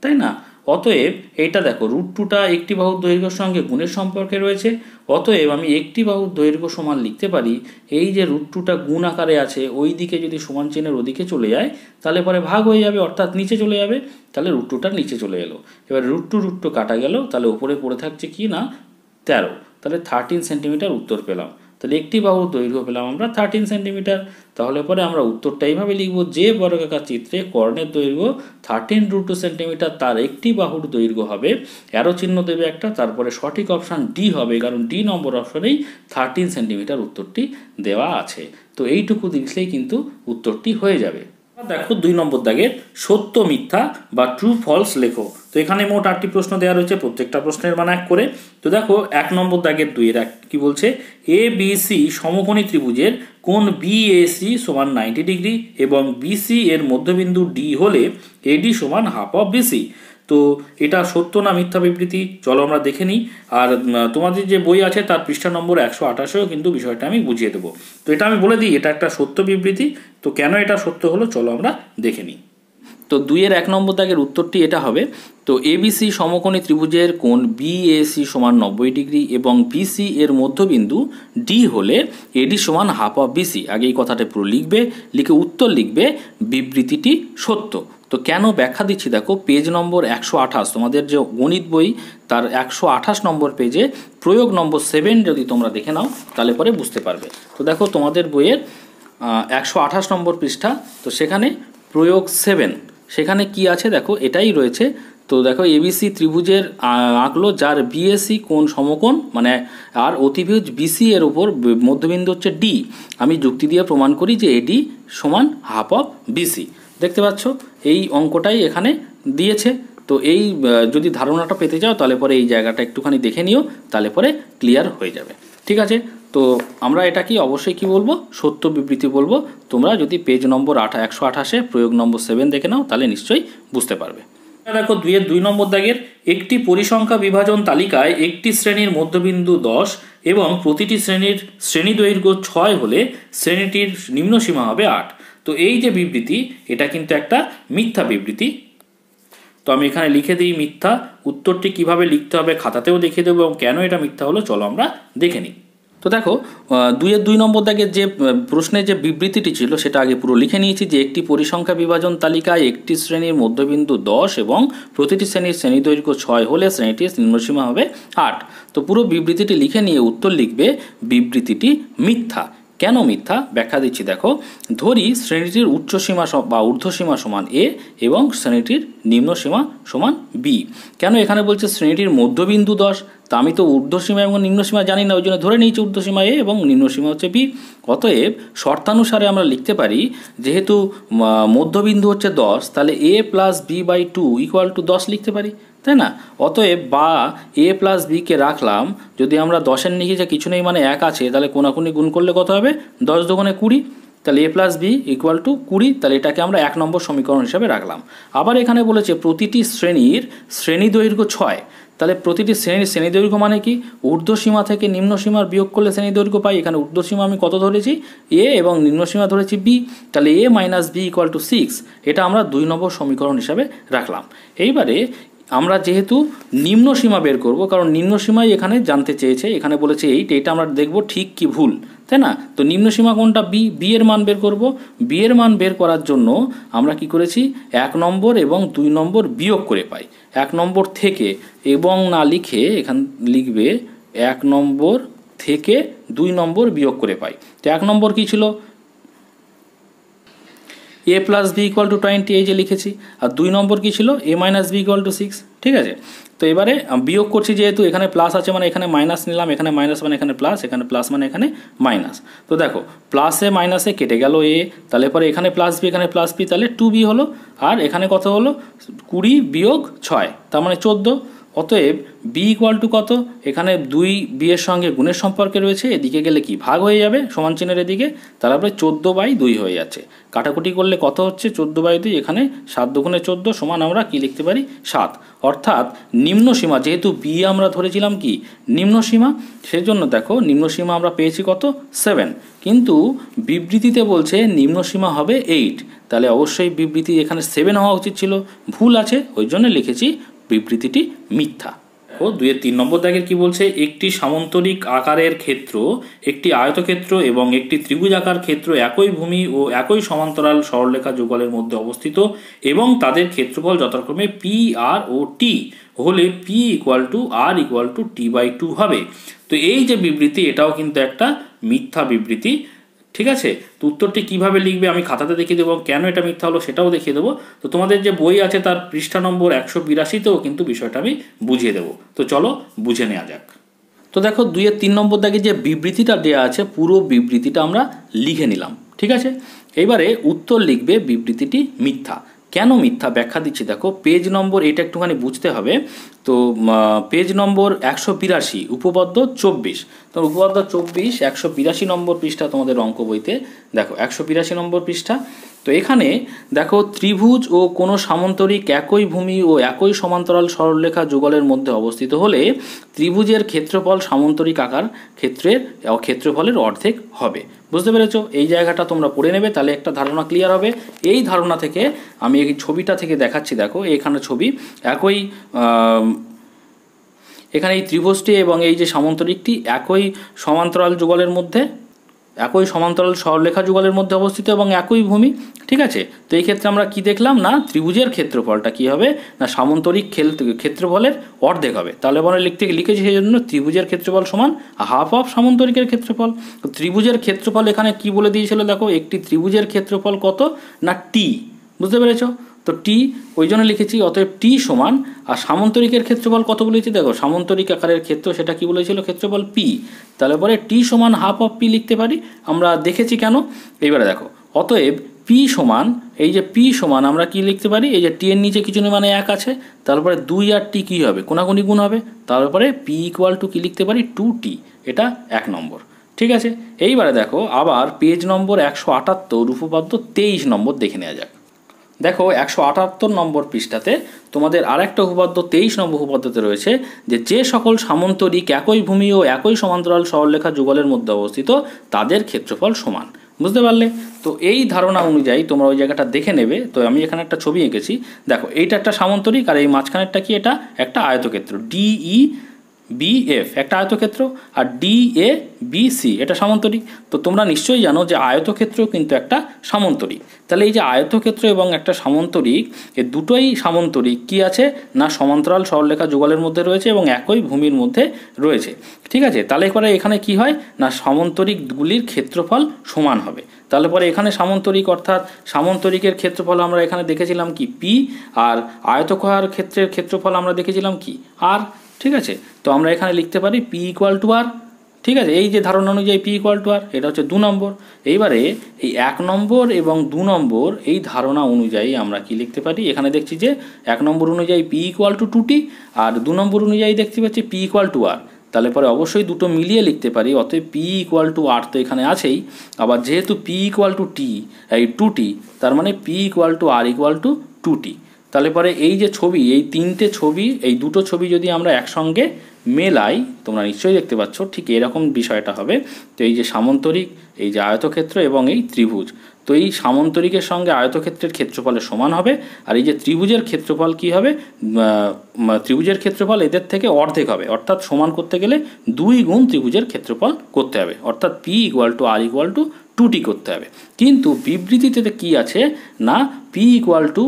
তাই না। অতএব এইটা দেখো √2টা একটি বাহুর দৈর্ঘ্যের সঙ্গে গুণের সম্পর্কে রয়েছে। অতএব আমি একটি বাহুর দৈর্ঘ্য সমান লিখতে পারি এই যে √2টা গুণ আকারে আছে ওই দিকে যদি সমান চিহ্নের ওদিকে চলে যায় তাহলে পরে ভাগ হয়ে যাবে, অর্থাৎ নিচে চলে যাবে, তাহলে √2টা নিচে চলে এলো। এবার √2 কাটা গেল, তাহলে উপরে পড়ে থাকছে কি না 13, তাহলে 13 সেন্টিমিটার উত্তর পেলাম। তাহলে একটি বাহুর দৈর্ঘ্য পেলাম আমরা 13 সেন্টিমিটার। তাহলে পরে আমরা উত্তরটা এইভাবে লিখব, যে বর্গাকার চিত্রে কর্ণের দৈর্ঘ্য 13√2 সেন্টিমিটার তার একটি বাহুর দৈর্ঘ্য হবে, অ্যারো চিহ্ন দেবে একটা, তারপরে সঠিক অপশান ডি হবে, কারণ ডি নম্বর অপশনেই 13 সেন্টিমিটার উত্তরটি দেওয়া আছে। তো এইটুকু লিখলেই কিন্তু উত্তরটি হয়ে যাবে। দেখো 2 নম্বর দাগের সত্য মিথ্যা বা ট্রু ফলস লেখো। তো এখানে মোট 8টি প্রশ্ন দেওয়া রয়েছে, প্রত্যেকটা প্রশ্নের মান 1 করে। তো দেখো 1 নম্বর দাগের 2-1 কি বলছে, এ বি সি সমকোণী ত্রিভুজের কোণ বিএসি সমান 90 ডিগ্রি এবং বিসি এর মধ্যবিন্দু ডি হলে এডি সমান হাফ অফ বিসি। তো এটা সত্য না মিথ্যা বিবৃতি চলো আমরা দেখে নিই। আর তোমাদের যে বই আছে তার পৃষ্ঠা নম্বর 128-এও কিন্তু বিষয়টা আমি বুঝিয়ে দেবো। তো এটা আমি বলে দিই এটা একটা সত্য বিবৃতি। তো কেন এটা সত্য হলো চলো আমরা দেখে নিই। তো 2-1 নম্বর দাগের উত্তরটি এটা হবে। তো এবিসি সমকোণী ত্রিভুজের কোণ বিএসি সমান 90 ডিগ্রি এবং বিসি এর মধ্যবিন্দু ডি হলে এডি সমান হাফ অফ বিসি। আগে এই কথাটা পুরো লিখবে, লিখে উত্তর লিখবে বিবৃতিটি সত্য। তো কেন ব্যাখ্যা দিচ্ছি দেখো, পেজ নম্বর 128 তোমাদের যে গণিত বই তার 128 নম্বর পেজে প্রয়োগ নম্বর 7 যদি তোমরা দেখে নাও তাহলে পরে বুঝতে পারবে। তো দেখো তোমাদের বইয়ের 128 নম্বর পৃষ্ঠা, তো সেখানে প্রয়োগ 7 সেখানে কি আছে দেখো এটাই রয়েছে। তো দেখো এবিসি ত্রিভুজের আঁকলো যার বিএসি কোণ সমকোণ মানে আর অতিভুজ বিসি এর উপর মধ্যবিন্দু হচ্ছে ডি, আমি যুক্তি দিয়ে প্রমাণ করি যে এডি সমান হাফ অফ বিসি। দেখতে পাচ্ছ এই অঙ্কটাই এখানে দিয়েছে। তো এই যদি ধারণাটা পেতে চাও তাহলে পরে এই জায়গাটা একটুখানি দেখে নিও, তাহলে পরে ক্লিয়ার হয়ে যাবে। ঠিক আছে, তো আমরা এটা কি অবশ্যই কি বলবো, সত্য বিবৃতি বলবো। তোমরা যদি পেজ নম্বর 128-এ প্রয়োগ নম্বর 7 দেখে নাও তাহলে নিশ্চয়ই বুঝতে পারবে। দেখো 2 নম্বর দাগের একটি পরিসংখ্যা বিভাজন তালিকায় একটি শ্রেণীর মধ্যবিন্দু 10 এবং প্রতিটি শ্রেণীর শ্রেণী দৈর্ঘ্য 6 হলে শ্রেণীটির নিম্নসীমা হবে 8। তো এই যে বিবৃতি এটা কিন্তু একটা মিথ্যা বিবৃতি। তো আমি এখানে লিখে দিই মিথ্যা, উত্তরটি কিভাবে লিখতে হবে খাতাতেও দেখিয়ে দেবো এবং কেন এটা মিথ্যা হলো চলো আমরা দেখে নিই। তো দেখো 2 নম্বর দাগের যে প্রশ্নের যে বিবৃতিটি ছিল সেটা আগে পুরো লিখে নিয়েছি, যে একটি পরিসংখ্যা বিভাজন তালিকায় একটি শ্রেণীর মধ্যবিন্দু 10 এবং প্রতিটি শ্রেণীর শ্রেণী দৈর্ঘ্য 6 হলে শ্রেণীটির নিম্নসীমা হবে 8। তো পুরো বিবৃতিটি লিখে নিয়ে উত্তর লিখবে বিবৃতিটি মিথ্যা। কেন মিথ্যা ব্যাখ্যা দিচ্ছি দেখো, ধরি শ্রেণীটির উচ্চসীমা বা ঊর্ধ্বসীমা সমান এ এবং শ্রেণীটির নিম্নসীমা সমান বি। কেন এখানে বলছে শ্রেণীটির মধ্যবিন্দু 10, তা আমি তো ঊর্ধ্বসীমা এবং নিম্নসীমা জানি না, ওই জন্য ধরে নিয়েছি ঊর্ধ্বসীমা এ এবং নিম্নসীমা হচ্ছে বি। অতএব শর্তানুসারে আমরা লিখতে পারি যেহেতু মধ্যবিন্দু হচ্ছে 10 তাহলে a প্লাস b/2 = 10 লিখতে পারি, তাই না? অতএব বা a প্লাস বিকে রাখলাম, যদি আমরা 10-এর নিচে কিছু নেই মানে 1 আছে তাহলে কোনাকুনি গুণ করলে কত হবে 10 দুগুণে 20, তাহলে a প্লাস বি = 20, তাহলে এটাকে আমরা 1 নম্বর সমীকরণ হিসাবে রাখলাম। আবার এখানে বলেছে প্রতিটি শ্রেণীর শ্রেণী দৈর্ঘ্য 6, তাহলে প্রতিটি শ্রেণীর শ্রেণী দৈর্ঘ্য মানে কি ঊর্ধ্বসীমা থেকে নিম্নসীমার বিয়োগ করলে শ্রেণী দৈর্ঘ্য পাই। এখানে ঊর্ধ্বসীমা আমি কত ধরেছি a এবং নিম্নসীমা ধরেছি b, তাহলে a মাইনাস b = 6, এটা আমরা 2 নম্বর সমীকরণ হিসাবে রাখলাম। এইবারে আমরা যেহেতু নিম্নসীমা বের করব, কারণ নিম্নসীমাই এখানে জানতে চেয়েছে, এখানে বলেছে 8, এটা আমরা দেখব ঠিক কি ভুল, তাই না? তো নিম্নসীমা কোনটা বি এর মান বের করব। বি এর মান বের করার জন্য আমরা কি করেছি 1 নম্বর এবং 2 নম্বর বিয়োগ করে পাই। 1 নম্বর থেকে এবং না লিখে এখান লিখবে 1 নম্বর থেকে 2 নম্বর বিয়োগ করে পাই। তো 1 নম্বর কি ছিল a প্লাস বি = 20, এই যে লিখেছি। আর 2 নম্বর কি ছিল a মাইনাস বি = 6, ঠিক আছে? তো এবারে বিয়োগ করছি, যেহেতু এখানে প্লাস আছে মানে এখানে মাইনাস নিলাম, এখানে মাইনাস মানে এখানে প্লাস, এখানে প্লাস মানে এখানে মাইনাস। তো দেখো প্লাসে মাইনাসে কেটে গেল a, তাহলে পরে এখানে প্লাস বি এখানে প্লাস বি, তাহলে 2b হলো। আর এখানে কত হলো 20 বিয়োগ 6, তার মানে 14। অতএব b = কত, এখানে 2b এর সঙ্গে গুণের সম্পর্কে রয়েছে, এদিকে গেলে কি ভাগ হয়ে যাবে সমান চিহ্নের এদিকে, তারপরে 14/2 হয়ে যাচ্ছে। কাটাকুটি করলে কত হচ্ছে 14/2, এখানে 7 দুগুণে 14 সমান আমরা কি লিখতে পারি 7। অর্থাৎ নিম্নসীমা, যেহেতু b আমরা ধরেছিলাম কি নিম্নসীমা, সেজন্য দেখো নিম্নসীমা আমরা পেয়েছি কত 7, কিন্তু বিবৃতিতে বলছে নিম্নসীমা হবে 8, তাহলে অবশ্যই বিবৃতি এখানে 7 হওয়া উচিত ছিল, ভুল আছে, ওই জন্য লিখেছি বিবৃতিটি মিথ্যা। ও 2-3 নম্বর দাগের কি বলছে, একটি সামান্তরিক আকারের ক্ষেত্র, একটি আয়তক্ষেত্র এবং একটি ত্রিভুজাকার ক্ষেত্র একই ভূমি ও একই সমান্তরাল সরলরেখা যুগলের মধ্যে অবস্থিত এবং তাদের ক্ষেত্রফল যথাক্রমে পি আর ও টি হলে P equal to R equal to T হবে। তো এই যে বিবৃতি, এটাও কিন্তু একটা মিথ্যা বিবৃতি। ঠিক আছে, তো উত্তরটি কিভাবে লিখবে আমি খাতাতে দেখিয়ে দেবো, কেন এটা মিথ্যা হলো সেটাও দেখিয়ে দেবো। তো তোমাদের যে বই আছে তার পৃষ্ঠা নম্বর 182তেও কিন্তু বিষয়টা আমি বুঝিয়ে দেবো। তো চলো বুঝে নেওয়া যাক। তো দেখো 2-3 নম্বর দাগে যে বিবৃতিটা দেওয়া আছে পুরো বিবৃতিটা আমরা লিখে নিলাম। ঠিক আছে, এইবারে উত্তর লিখবে বিবৃতিটি মিথ্যা। কেন মিথ্যা ব্যাখ্যা দিচ্ছি দেখো, পেজ নম্বর এটা একটুখানি বুঝতে হবে। তো পেজ নম্বর 182 উপপাদ্য 24, তো উপপাদ্য 24 182 নম্বর পৃষ্ঠা তোমাদের অঙ্ক বইতে দেখো 182 নম্বর পৃষ্ঠা। তো এখানে দেখো ত্রিভুজ ও কোনো সামান্তরিক একই ভূমি ও একই সমান্তরাল সরলরেখা যুগলের মধ্যে অবস্থিত হলে ত্রিভুজের ক্ষেত্রফল সামান্তরিক আকার ক্ষেত্রফলের অর্ধেক হবে। বুঝতে পেরেছো? এই জায়গাটা তোমরা পড়ে নেবে, তাহলে একটা ধারণা ক্লিয়ার হবে। এই ধারণা থেকে আমি এই ছবিটা থেকে দেখাচ্ছি, দেখো এখানে ছবি একই, এখানে এই ত্রিভুজটি এবং এই যে সামান্তরিকটি একই সমান্তরাল যুগলের মধ্যে, একই সমান্তরাল সরলরেখা যুগলের মধ্যে অবস্থিত এবং একই ভূমি। ঠিক আছে, তো এই ক্ষেত্রে আমরা কি দেখলাম না, ত্রিভুজের ক্ষেত্রফলটা কি হবে না সামান্তরিক ক্ষেত্রফলের অর্ধেক হবে। তাহলে আমরা লিখেছি সেই জন্য ত্রিভুজের ক্ষেত্রফল সমান হাফ অফ সামান্তরিকের ক্ষেত্রফল। তো ত্রিভুজের ক্ষেত্রফল এখানে কি বলে দিয়েছিল দেখো, একটি ত্রিভুজের ক্ষেত্রফল কত না টি। বুঝতে পেরেছো? তো টি ওই জন্য লিখেছি, অতএব টি সমান, আর সামান্তরিকের ক্ষেত্রফল কত বলেছি দেখো, সামান্তরিক আকারের ক্ষেত্র সেটা কি বলেছিল ক্ষেত্রফল পি, তাহলে পরে টি সমান হাফ অফ পি লিখতে পারি, আমরা দেখেছি কেন। এইবারে দেখো, অতএব পি সমান, এই যে পি সমান আমরা কি লিখতে পারি, এই যে টি এর নিচে কিছু নেই মানে 1 আছে, তারপরে 2 আর টি কী হবে কোনাকুনি গুণ হবে, তারপরে পি ইকুয়াল টু কী লিখতে পারি 2t, এটা 1 নম্বর। ঠিক আছে, এইবারে দেখো আবার পেজ নম্বর 178 উপপাদ্য 23 নম্বর দেখে নেওয়া যাক। দেখো 178 নম্বর পৃষ্ঠাতে তোমাদের আরেকটা উপপাদ্য 23 নম্বর উপপাদ্যতে রয়েছে যে সকল সামান্তরিক একই ভূমি ও একই সমান্তরাল সরলরেখা যুগলের মধ্যে অবস্থিত তাদের ক্ষেত্রফল সমান। বুঝতে পারলে? তো এই ধারণা অনুযায়ী তোমরা ওই জায়গাটা দেখে নেবে। তো আমি এখানে একটা ছবি এঁকেছি, দেখো এইটা একটা সামান্তরিক আর এই মাঝখানেরটা কি, এটা একটা আয়তক্ষেত্র DEBF একটা আয়তক্ষেত্র, আর DABC এটা সামান্তরিক। তো তোমরা নিশ্চয়ই জানো যে আয়তক্ষেত্র কিন্তু একটা সামান্তরিক। তাহলে এই যে আয়তক্ষেত্র এবং একটা সামান্তরিক, এই দুটোই সামান্তরিক কি আছে না সমান্তরাল সরলরেখা যুগলের মধ্যে রয়েছে এবং একই ভূমির মধ্যে রয়েছে। ঠিক আছে, তাহলে পরে এখানে কি হয় না সামান্তরিকগুলির ক্ষেত্রফল সমান হবে। তাহলে পরে এখানে সামান্তরিক অর্থাৎ সামান্তরিকের ক্ষেত্রফল আমরা এখানে দেখেছিলাম কি পি, আর আয়তক্ষেত্রের ক্ষেত্রফল আমরা দেখেছিলাম কি আর। ঠিক আছে, তো আমরা এখানে লিখতে পারি পি ইকুয়াল টু আর। ঠিক আছে, এই যে ধারণা অনুযায়ী পি ইকুয়াল টু আর, এটা হচ্ছে 2 নম্বর। এইবারে এই 1 নম্বর এবং 2 নম্বর এই ধারণা অনুযায়ী আমরা কি লিখতে পারি, এখানে দেখছি যে 1 নম্বর অনুযায়ী পি ইকুয়াল টু 2t আর 2 নম্বর অনুযায়ী দেখতে পাচ্ছি পি ইকুয়াল টু আর। তাহলে পরে অবশ্যই দুটো মিলিয়ে লিখতে পারি, অতএব পি ইকুয়াল টু আর তো এখানে আছেই, আবার যেহেতু পি ইকুয়াল টু টি এই 2t, তার মানে P equal to R equal to 2t। তাহলে পরে এই যে ছবি, এই তিনটে ছবি, এই দুটো ছবি যদি আমরা একসঙ্গে মেলাই, তোমরা নিশ্চয়ই দেখতে পাচ্ছ ঠিক এরকম বিষয়টা হবে। তো এই যে সামান্তরিক, এই যে আয়তক্ষেত্র এবং এই ত্রিভুজ, তো এই সামান্তরিকের সঙ্গে আয়তক্ষেত্রের ক্ষেত্রফলের সমান হবে, আর এই যে ত্রিভুজের ক্ষেত্রফল কি হবে, ত্রিভুজের ক্ষেত্রফল এদের থেকে অর্ধেক হবে, অর্থাৎ সমান করতে গেলে 2 গুণ ত্রিভুজের ক্ষেত্রফল করতে হবে, অর্থাৎ P equal to R equal to 2t করতে হবে। কিন্তু বিবৃতিতে কি আছে না P equal to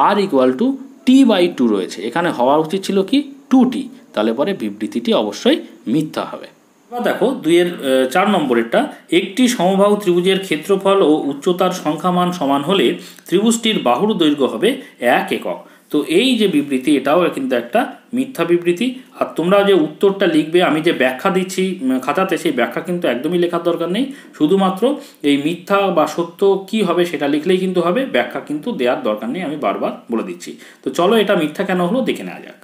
R equal to t/2 রয়েছে, এখানে হওয়া উচিত ছিল কি 2t, তাহলে পরে বিবৃতিটি অবশ্যই মিথ্যা হবে। এবার দেখো 2-4 নম্বরেরটা, একটি সমবাহু ত্রিভুজের ক্ষেত্রফল ও উচ্চতার সংখ্যামান সমান হলে ত্রিভুজটির বাহুর দৈর্ঘ্য হবে 1 একক। তো এই যে বিবৃতি, এটাও কিন্তু একটা মিথ্যা বিবৃতি। আর তোমরা যে উত্তরটা লিখবে, আমি যে ব্যাখ্যা দিচ্ছি খাতাতে, সেই ব্যাখ্যা কিন্তু একদমই লেখার দরকার নেই, শুধুমাত্র এই মিথ্যা বা সত্য কি হবে সেটা লিখলেই কিন্তু হবে, ব্যাখ্যা কিন্তু দেওয়ার দরকার নেই, আমি বারবার বলে দিচ্ছি। তো চলো এটা মিথ্যা কেন হলো দেখে নেওয়া যাক।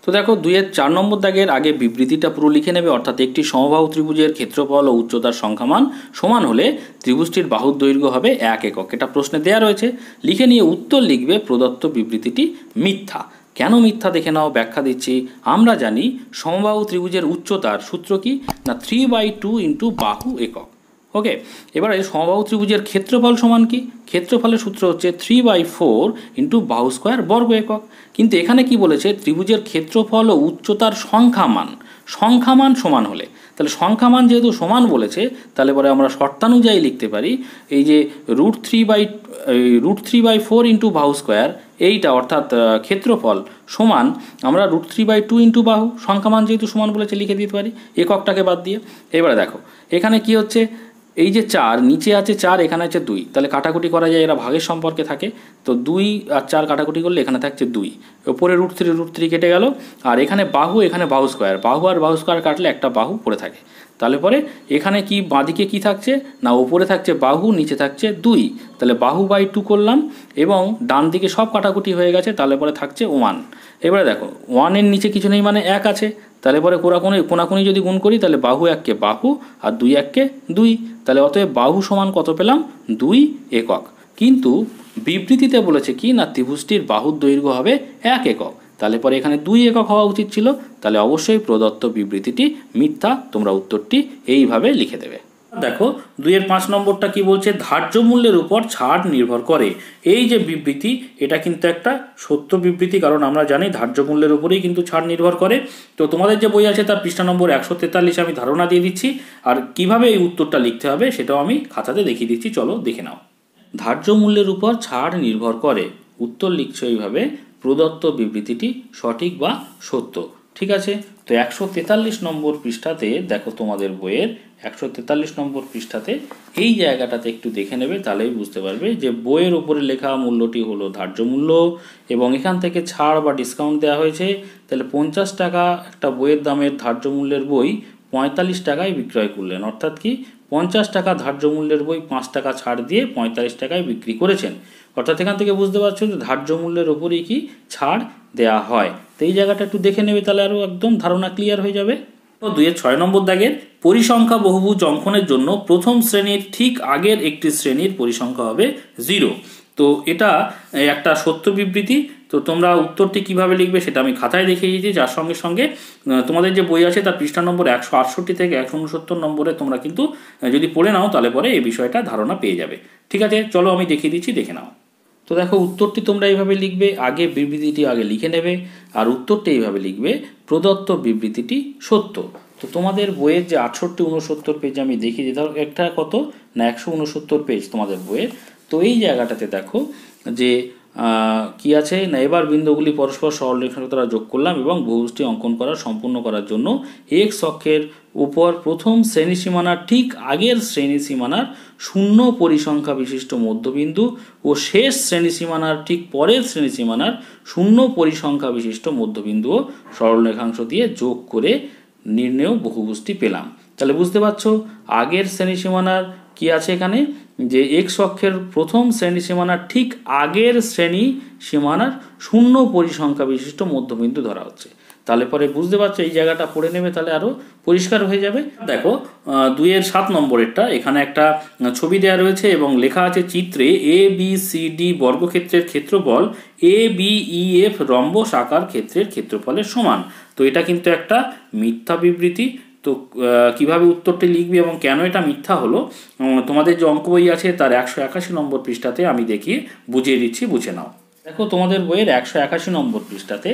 তো দেখো 2-4 নম্বর দাগের আগে বিবৃতিটা পুরো লিখে নেবে, অর্থাৎ একটি সমবাহু ত্রিভুজের ক্ষেত্রফল ও উচ্চতার সংখ্যামান সমান হলে ত্রিভুজটির বাহুর দৈর্ঘ্য হবে 1 একক, এটা প্রশ্নে দেওয়া রয়েছে। লিখে নিয়ে উত্তর লিখবে প্রদত্ত বিবৃতিটি মিথ্যা। কেন মিথ্যা দেখে নাও, ব্যাখ্যা দিচ্ছি। আমরা জানি সমবাহু ত্রিভুজের উচ্চতার সূত্র কি না 3/2 ইন্টু বাহু একক। ওকে, এবারে সমবাহু ত্রিভুজের ক্ষেত্রফল সমান কি? ক্ষেত্রফলের সূত্র হচ্ছে 3/4 ইন্টু বাহু স্কোয়ার বর্গ একক। কিন্তু এখানে কি বলেছে, ত্রিভুজের ক্ষেত্রফল ও উচ্চতার সংখ্যামান সমান হলে, তাহলে সংখ্যামান যেহেতু সমান বলেছে, তাহলে পরে আমরা শর্তানুযায়ী লিখতে পারি এই যে √3/4 ইন্টু বাহু স্কোয়ার, এইটা অর্থাৎ ক্ষেত্রফল সমান আমরা √3/2 ইন্টু বাহু, সংখ্যামান যেহেতু সমান বলেছে লিখে দিতে পারি এককটাকে বাদ দিয়ে। এবারে দেখো এখানে কি হচ্ছে, এই যে 4 নিচে আছে 4, এখানে আছে 2, তাহলে কাটাকুটি করা যায়, এরা ভাগের সম্পর্কে থাকে, তো 2 আর 4 কাটাকুটি করলে এখানে থাকছে 2, ওপরে √3 কেটে গেল, আর এখানে বাহু স্কোয়ার, বাহু আর বাহু স্কোয়ার কাটলে একটা বাহু পড়ে থাকে। তাহলে পরে এখানে কি বাঁদিকে কি থাকছে না, ওপরে থাকছে বাহু, নিচে থাকছে 2, তাহলে বাহু/2 করলাম, এবং ডান দিকে সব কাটাকুটি হয়ে গেছে, তাহলে পরে থাকছে 1। এবারে দেখো 1 এর নিচে কিছু নেই মানে 1 আছে, তাহলে পরে কোনাকুনি যদি গুণ করি তাহলে বাহু 1কে বাহু আর 2 1কে 2, তাহলে অতএব বাহু সমান কত পেলাম, 2 একক। কিন্তু বিবৃতিতে বলেছে কি না, ত্রিভুজটির বাহুর দৈর্ঘ্য হবে 1 একক, তাহলে পরে এখানে 2 একক হওয়া উচিত ছিল, তাহলে অবশ্যই প্রদত্ত বিবৃতিটি মিথ্যা। তোমরা উত্তরটি এইভাবে লিখে দেবে। দেখো 2-এর 5 নম্বরটা কি বলছে, ধার্য মূল্যের উপর ছাড় নির্ভর করে। এই যে বিবৃতি, এটা কিন্তু একটা সত্য বিবৃতি, কারণ আমরা জানি ধার্য মূল্যের উপরেই কিন্তু ছাড় নির্ভর করে। তো তোমাদের যে বই আছে তার পৃষ্ঠা নম্বর 143 আমি ধারণা দিয়ে দিচ্ছি, আর কিভাবে এই উত্তরটা লিখতে হবে সেটাও আমি খাতাতে দেখিয়ে দিচ্ছি, চলো দেখে নাও। ধার্য মূল্যের উপর ছাড় নির্ভর করে, উত্তর লিখছো এইভাবে, প্রদত্ত বিবৃতিটি সঠিক বা সত্য। ঠিক আছে, তো 143 নম্বর পৃষ্ঠাতে দেখো, তোমাদের বইয়ের 143 নম্বর পৃষ্ঠাতে এই জায়গাটাতে একটু দেখে নেবে, তাহলেই বুঝতে পারবে যে বইয়ের উপরে লেখা মূল্যটি হলো ধার্য মূল্য, এবং এখান থেকে ছাড় বা ডিসকাউন্ট দেওয়া হয়েছে, তাহলে 50 টাকা একটা বইয়ের দামের ধার্য মূল্যের বই 45 টাকায় বিক্রয় করলেন, অর্থাৎ কি 50 টাকা ধার্য মূল্যের বই 5 টাকা ছাড় দিয়ে 45 টাকায় বিক্রি করেছেন, অর্থাৎ এখান থেকে বুঝতে পারছো যে ধার্য মূল্যের ওপরেই কি ছাড় দেয়া হয়। তো এই জায়গাটা একটু দেখে নেবে, তাহলে আরও একদম ধারণা ক্লিয়ার হয়ে যাবে। তো 2-এর 6 নম্বর দাগের, পরিসংখ্যা বহুভুজ অঙ্কনের জন্য প্রথম শ্রেণীর ঠিক আগের একটি শ্রেণীর পরিসংখ্যা হবে 0। তো এটা একটা সত্য বিবৃতি। তো তোমরা উত্তরটি কিভাবে লিখবে সেটা আমি খাতায় দেখিয়ে দিয়েছি, যার সঙ্গে সঙ্গে তোমাদের যে বই আছে তার পৃষ্ঠা নম্বর 168 থেকে 169 নম্বরে তোমরা কিন্তু যদি পড়ে নাও তাহলে পরে এই বিষয়টা ধারণা পেয়ে যাবে। ঠিক আছে, চলো আমি দেখিয়ে দিচ্ছি, দেখে নাও। তো দেখো উত্তরটি তোমরা এইভাবে লিখবে, আগে বিবৃতিটি আগে লিখে নেবে, আর উত্তরটি এইভাবে লিখবে, প্রদত্ত বিবৃতিটি সত্য। তো তোমাদের বইয়ের যে 68-69 পেজ আমি দেখিয়ে দিই, ধরো একটা কত না 169 পেজ তোমাদের বইয়ের। তো এই জায়গাটাতে দেখো যে কি আছে না, এবার বিন্দুগুলি পরস্পর সরলরেখার দ্বারা যোগ করলাম এবং বহুভুজটি অঙ্কন সম্পূর্ণ করার জন্য এক্স অক্ষের উপর প্রথম শ্রেণী সীমানার ঠিক আগের শ্রেণী সীমানার শূন্য পরিসংখ্যা বিশিষ্ট মধ্যবিন্দু ও শেষ শ্রেণী সীমানার ঠিক পরের শ্রেণী সীমানার শূন্য পরিসংখ্যা বিশিষ্ট মধ্যবিন্দু ও সরলরেখাংশ দিয়ে যোগ করে নির্ণেয় বহুভুজটি পেলাম। তাহলে বুঝতে পারছো আগের শ্রেণী সীমানার কি আছে এখানে, যে এক্স অক্ষের প্রথম শ্রেণী সীমানার ঠিক আগের শ্রেণী সীমানার শূন্য পরিসংখ্যা বিশিষ্ট মধ্যবিন্দু ধরা হচ্ছে। তাহলে পরে বুঝতে পারছো, এই জায়গাটা পড়ে নেবে, তাহলে আরও পরিষ্কার হয়ে যাবে। দেখো 2-এর 7 নম্বরেরটা, এখানে একটা ছবি দেওয়া রয়েছে এবং লেখা আছে চিত্রে ABCD বর্গক্ষেত্রের ক্ষেত্রফল ABEF রম্বস আকার ক্ষেত্রের ক্ষেত্রফলের সমান। তো এটা কিন্তু একটা মিথ্যা বিবৃতি। তো কিভাবে উত্তরটি লিখবে এবং কেন এটা মিথ্যা হলো, তোমাদের যে অঙ্ক বই আছে তার 181 নম্বর পৃষ্ঠাতে আমি দেখিয়ে বুঝিয়ে দিচ্ছি, বুঝে নাও। দেখো তোমাদের বইয়ের 181 নম্বর পৃষ্ঠাতে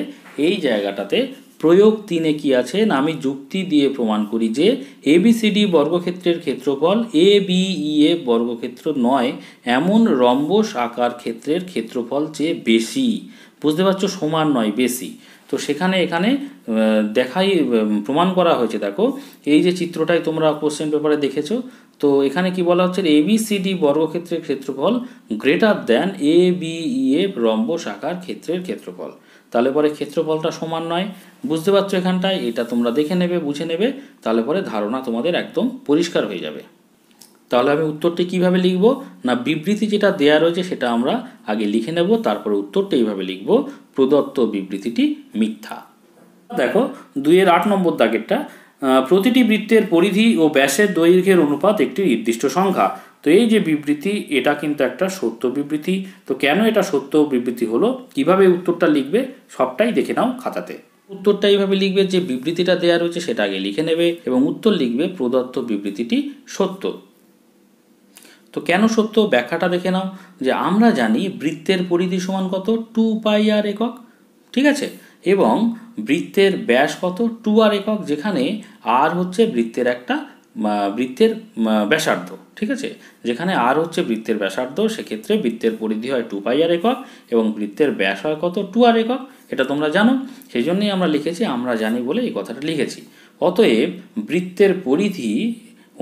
এই জায়গাটাতে প্রয়োগ 3-এ কি আছে না, আমি যুক্তি দিয়ে প্রমাণ করি যে ABCD বর্গক্ষেত্রের ক্ষেত্রফল ABEF বর্গক্ষেত্র নয় এমন রম্বস আকার ক্ষেত্রের ক্ষেত্রফল চেয়ে বেশি। বুঝতে পারছো, সমান নয়, বেশি। তো সেখানে এখানে প্রমাণ করা হয়েছে। দেখো এই যে চিত্রটাই তোমরা কোশ্চেন পেপারে দেখেছো, তো এখানে কি বলা হচ্ছে, ABCD বর্গক্ষেত্রের ক্ষেত্রফল গ্রেটার দ্যান ABEF রম্বস আকার ক্ষেত্রের ক্ষেত্রফল। তাহলে পরে ক্ষেত্রফলটা সমান নয়। বুঝতে পারছো এখানটায়, এটা তোমরা দেখে নেবে, বুঝে নেবে, তাহলে পরে ধারণা তোমাদের একদম পরিষ্কার হয়ে যাবে। তাহলে আমি উত্তরটি কিভাবে লিখব না, বিবৃতি যেটা দেয়া রয়েছে সেটা আমরা আগে লিখে নেব, তারপরে উত্তরটা এইভাবে লিখব, প্রদত্ত বিবৃতিটি মিথ্যা। দেখো 2-এর 8 নম্বর দাগেরটা, প্রতিটি বৃত্তের পরিধি ও ব্যাসের দৈর্ঘ্যের অনুপাত একটি নির্দিষ্ট সংখ্যা। তো এই যে বিবৃতি, এটা কিন্তু একটা সত্য বিবৃতি। তো কেন এটা সত্য বিবৃতি হলো, কিভাবে উত্তরটা লিখবে সবটাই দেখে নাও খাতাতে। উত্তরটা এইভাবে লিখবে, যে বিবৃতিটা দেওয়া রয়েছে সেটা আগে লিখে নেবে এবং উত্তর লিখবে, প্রদত্ত বিবৃতিটি সত্য। তো কেন সত্য ব্যাখ্যাটা দেখে নাও, যে আমরা জানি বৃত্তের পরিধি সমান কত 2πr একক, ঠিক আছে, এবং বৃত্তের ব্যাস কত 2r একক, যেখানে আর হচ্ছে বৃত্তের ব্যাসার্ধ, ঠিক আছে, যেখানে আর হচ্ছে বৃত্তের ব্যাসার্ধ, সেক্ষেত্রে বৃত্তের পরিধি হয় 2πr একক এবং বৃত্তের ব্যাস হয় কত 2r একক। এটা তোমরা জানো, সেই জন্যই আমরা লিখেছি, আমরা জানি বলে এই কথাটা লিখেছি। অতএব বৃত্তের পরিধি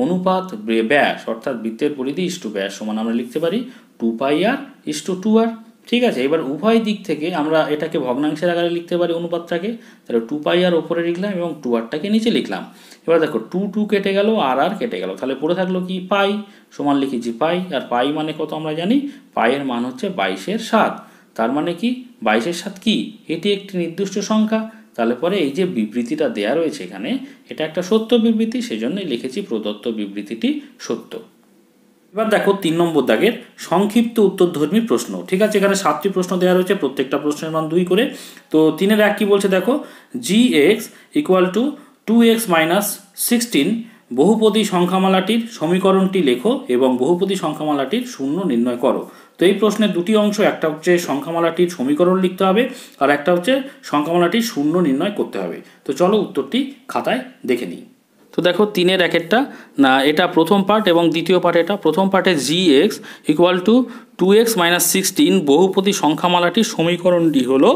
অনুপাত ব্যাস, অর্থাৎ বৃত্তের পরিধি ইস্টু ব্যাস সমান আমরা লিখতে পারি 2πr ইস্টু 2r, ঠিক আছে। এবার উভয় দিক থেকে আমরা এটাকে ভগ্নাংশের আকারে লিখতে পারি অনুপাতটাকে, তাহলে 2πr ওপরে লিখলাম এবং 2rটাকে নিচে লিখলাম। এবার দেখো 2 কেটে গেল, আর কেটে গেল, তাহলে পড়ে থাকলো কি পাই, সমান লিখেছি পাই, আর পাই মানে কত আমরা জানি, পাইয়ের মান হচ্ছে 22/7। তার মানে কি 22/7 কি, এটি একটি নির্দিষ্ট সংখ্যা, তাহলে পরে এই যে বিবৃতিটা দেয়া রয়েছে এখানে, এটা একটা সত্য বিবৃতি, সেজন্যই লিখেছি প্রদত্ত বিবৃতিটি সত্য। এবার দেখো 3 নম্বর দাগের সংক্ষিপ্ত উত্তরধর্মী প্রশ্ন, ঠিক আছে। এখানে 7টি প্রশ্ন দেওয়া রয়েছে, প্রত্যেকটা প্রশ্নের মান 2 করে। তো 3-এর 1 কি বলছে দেখো, gx = 2x - 16 বহুপদী সংখ্যামালাটির সমীকরণটি লেখো এবং বহুপদী সংখ্যামালাটির শূন্য নির্ণয় করো। তো এই প্রশ্নের দুটি অংশ, একটা হচ্ছে সংখ্যামালাটির সমীকরণ লিখতে হবে, আর একটা হচ্ছে সংখ্যামালাটির শূন্য নির্ণয় করতে হবে। তো চলো উত্তরটি খাতায় দেখে নিই। তো দেখো 3-এর 1-এরটা না, এটা প্রথম পার্ট এবং দ্বিতীয় পার্ট। এটা প্রথম পার্টে gx = 2x - 16 বহুপদী সংখ্যামালাটির সমীকরণটি হলো,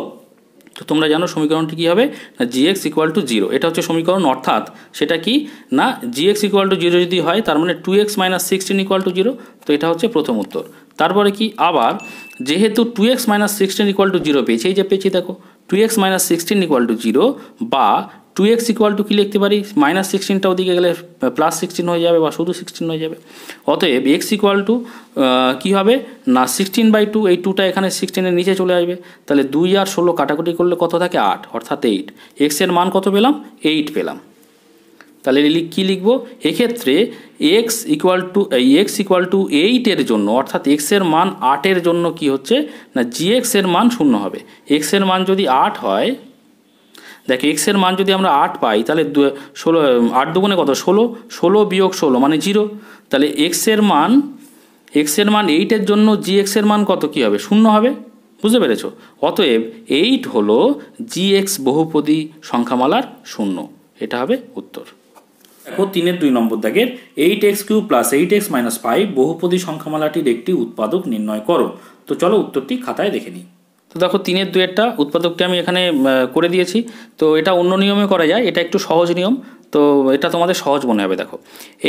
তো তোমরা জানো সমীকরণটি কী হবে না, gx = 0, এটা হচ্ছে সমীকরণ। অর্থাৎ সেটা কি না, gx = 0 যদি হয় তার মানে 2x - 16 = 0, তো এটা হচ্ছে প্রথম উত্তর। তারপরে কি, আবার যেহেতু 2x - 16 = 0 পেয়েছি, এই যে পেয়েছি দেখো 2x - 16 = 0, বা 2x = কি লিখতে পারি, -16টা ওদিকে গেলে +16 হয়ে যাবে বা শুধু 16 হয়ে যাবে। অতএব x = কী হবে না 16/2, এই 2টা এখানে 16-এর নিচে চলে আসবে, তাহলে 2 আর 16 কাটাকুটি করলে কত থাকে 8, অর্থাৎ 8। x এর মান কত পেলাম, 8 পেলাম। তাহলে কী লিখব, এক্ষেত্রে x = 8 এর জন্য, অর্থাৎ x এর মান 8 এর জন্য কি হচ্ছে না gx এর মান 0 হবে। x এর মান যদি 8 হয়, দেখো x এর মান যদি আমরা 8 পাই, তাহলে 8 দুগুণে কত 16, 16 বিয়োগ 16 মানে 0, তাহলে x এর মান 8 এর জন্য gx এর মান কত কি হবে, 0 হবে। বুঝতে পেরেছো? অতএব 8 হলো gx বহুপদী সংখ্যামালার 0, এটা হবে উত্তর। দেখো 3-এর 2 নম্বর দাগের 8x³ + 8x - 5 বহুপদী সংখ্যামালাটির একটি উৎপাদক নির্ণয় করো। তো চলো উত্তরটি খাতায় দেখে নিই। তো দেখো 3-এর 2-এরটা উৎপাদকটি আমি এখানে করে দিয়েছি। তো এটা অন্য নিয়মে করা যায়, এটা একটু সহজ নিয়ম, তো এটা তোমাদের সহজ মনে হবে। দেখো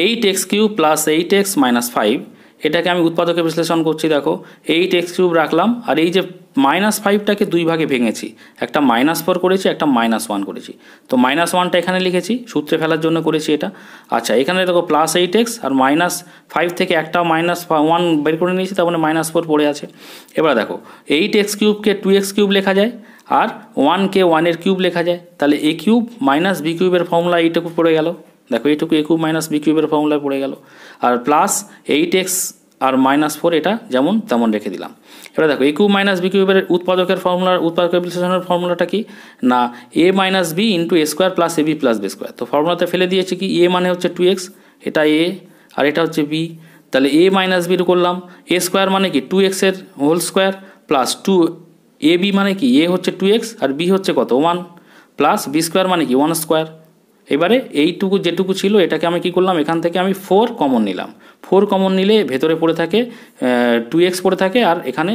8x³ + 8x - 5, এটাকে আমি উৎপাদকে বিশ্লেষণ করছি। দেখো 8x³ রাখলাম, আর এই যে -5টাকে 2 ভাগে ভেঙেছি, একটা -4 করেছি, একটা -1 করেছি। তো -1টা এখানে লিখেছি, সূত্রে ফেলার জন্য করেছি এটা। আচ্ছা, এখানে দেখো +8x আর -5 থেকে একটা -1 বের করে নিয়েছি, তার মানে -4 পড়ে আছে। এবার দেখো 8x³ 2x³ লেখা যায়, আর 1কে 1-এর কিউব লেখা যায়, তাহলে a³ - b³ এর ফর্মুলা এইটুকু পড়ে গেল। দেখো এইটুকু a³ - b³ এর ফর্মুলায় পড়ে গেল, আর +8x আর -4 এটা যেমন তেমন রেখে দিলাম। এবার দেখো a³ - b³ এর উৎপাদকের বিশ্লেষণের ফর্মুলাটা কি না, a - b × a² + ab + b²। তো ফর্মুলাতে ফেলে দিয়েছি কি, a মানে হচ্ছে 2x, এটা a আর এটা হচ্ছে b, তাহলে a - b করলাম, a² মানে কি 2x এর হোল স্কোয়ার, প্লাস 2ab মানে কি a হচ্ছে 2x আর b হচ্ছে কত 1, প্লাস b² মানে কি 1²। এবারে এইটুকু যেটুকু ছিল এটাকে আমি কি করলাম, এখান থেকে আমি 4 কমন নিলাম। 4 কমন নিলে ভেতরে পড়ে থাকে 2x পড়ে থাকে, আর এখানে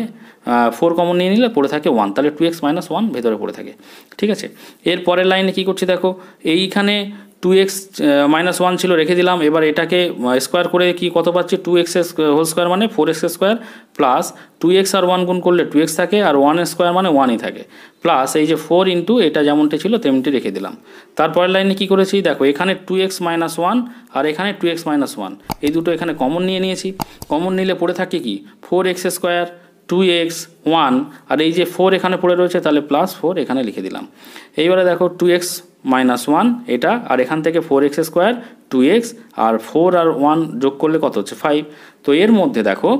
4 কমন নিয়ে নিলে পড়ে থাকে 1, তাহলে 2x - 1 ভেতরে পড়ে থাকে। ঠিক আছে, এর পরের লাইনে কি করছি দেখো, এইখানে 2x - 1 ছিল, রেখে দিলাম। এবার এটাকে স্কোয়ার করে কি কত পাচ্ছি, 2x হোল স্কোয়ার মানে 4x² প্লাস 2x আর 1 গুণ করলে 2x থাকে, আর 1² মানে 1ই থাকে, প্লাস এই যে 4 × এটা যেমনটি ছিল তেমনটি রেখে দিলাম। তারপরের লাইনে কি করেছি দেখো, এখানে 2x - 1 আর এখানে 2x - 1, এই দুটো এখানে কমন নিয়ে নিয়েছি। কমন নিলে পড়ে থাকে কি 4x², 2x, 1, আর এই যে 4 এখানে পড়ে রয়েছে, তাহলে +4 এখানে লিখে দিলাম। এইবারে দেখো 2x - 1 এটা, আর এখান থেকে 4x², 2x আর 4 আর 1 যোগ করলে কত হচ্ছে 5। তো এর মধ্যে দেখো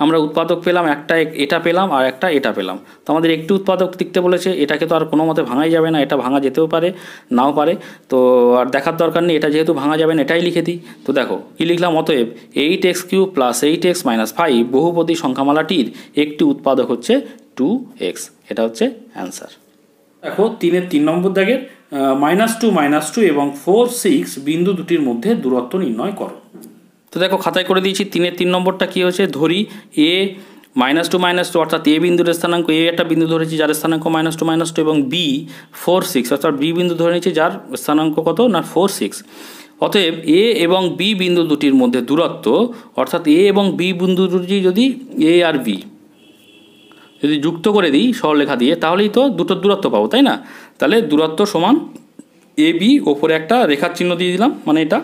আমরা উৎপাদক পেলাম, একটা এটা পেলাম আর একটা এটা পেলাম। তো আমাদের একটি উৎপাদক লিখতে বলেছে, এটাকে তো আর কোনো মতে ভাঙাই যাবে না, এটা ভাঙা যেতেও পারে নাও পারে, তো আর দেখার দরকার নেই, এটা যেহেতু ভাঙা যাবে না এটাই লিখে দিই। তো দেখো কী লিখলাম, অতএব 8x³ + 8x - 5 বহুপদী সংখ্যামালাটির একটি উৎপাদক হচ্ছে 2x। এটা হচ্ছে অ্যান্সার। দেখো 3-এর 3 নম্বর দাগের -2 -2 এবং 4 6 বিন্দু দুটির মধ্যে দূরত্ব নির্ণয় করো। তো দেখো খাতায় করে দিয়েছি। 3-এর 3 নম্বরটা কী হয়েছে, ধরি a -2 -2 অর্থাৎ a বিন্দুর স্থানাঙ্ক, a একটা বিন্দু ধরেছি যার স্থানাঙ্ক -2 -2 এবং b 4 6 অর্থাৎ b বিন্দু ধরে নিয়েছি যার স্থানাঙ্ক কত না 4 6। অতএব a এবং b বিন্দু দুটির মধ্যে দূরত্ব অর্থাৎ a এবং b বিন্দু দুটি যদি a আর b যদি যুক্ত করে দিই সরলরেখা দিয়ে, তাহলেই তো দুটোর দূরত্ব পাবো, তাই না? তাহলে দূরত্ব সমান এ বি, ওপরে একটা রেখার চিহ্ন দিয়ে দিলাম, মানে এটা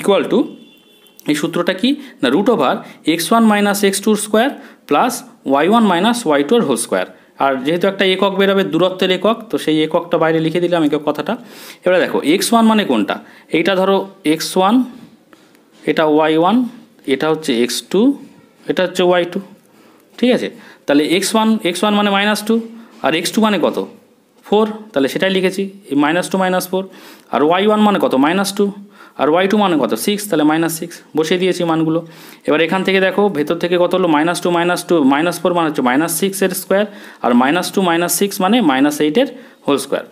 ইকুয়াল টু, এই সূত্রটা কি না √(x1 - x2) plus y1 - y2 whole square. আর যেহেতু একটা একক বেরোবে দূরত্বের একক, তো সেই এককটা বাইরে লিখে দিলাম একক কথাটা। এবারে দেখো x1 মানে কোনটা, এইটা ধরো x1, এটা y1, এটা হচ্ছে x2, এটা হচ্ছে y2, ঠিক আছে? তাহলে x1 মানে -2 আর x2 মানে কত 4, তাহলে সেটাই লিখেছি -2 - 4। আর y1 মানে কত -2 আর y2 মানে কত 6, তাহলে -6 বসিয়ে দিয়েছি মানগুলো। এবার এখান থেকে দেখো ভেতর থেকে কত হলো -2 - 2 -4 মানে হচ্ছে -6 এর স্কোয়ার, আর -2 - 6 মানে -8 এর হোল স্কোয়ার।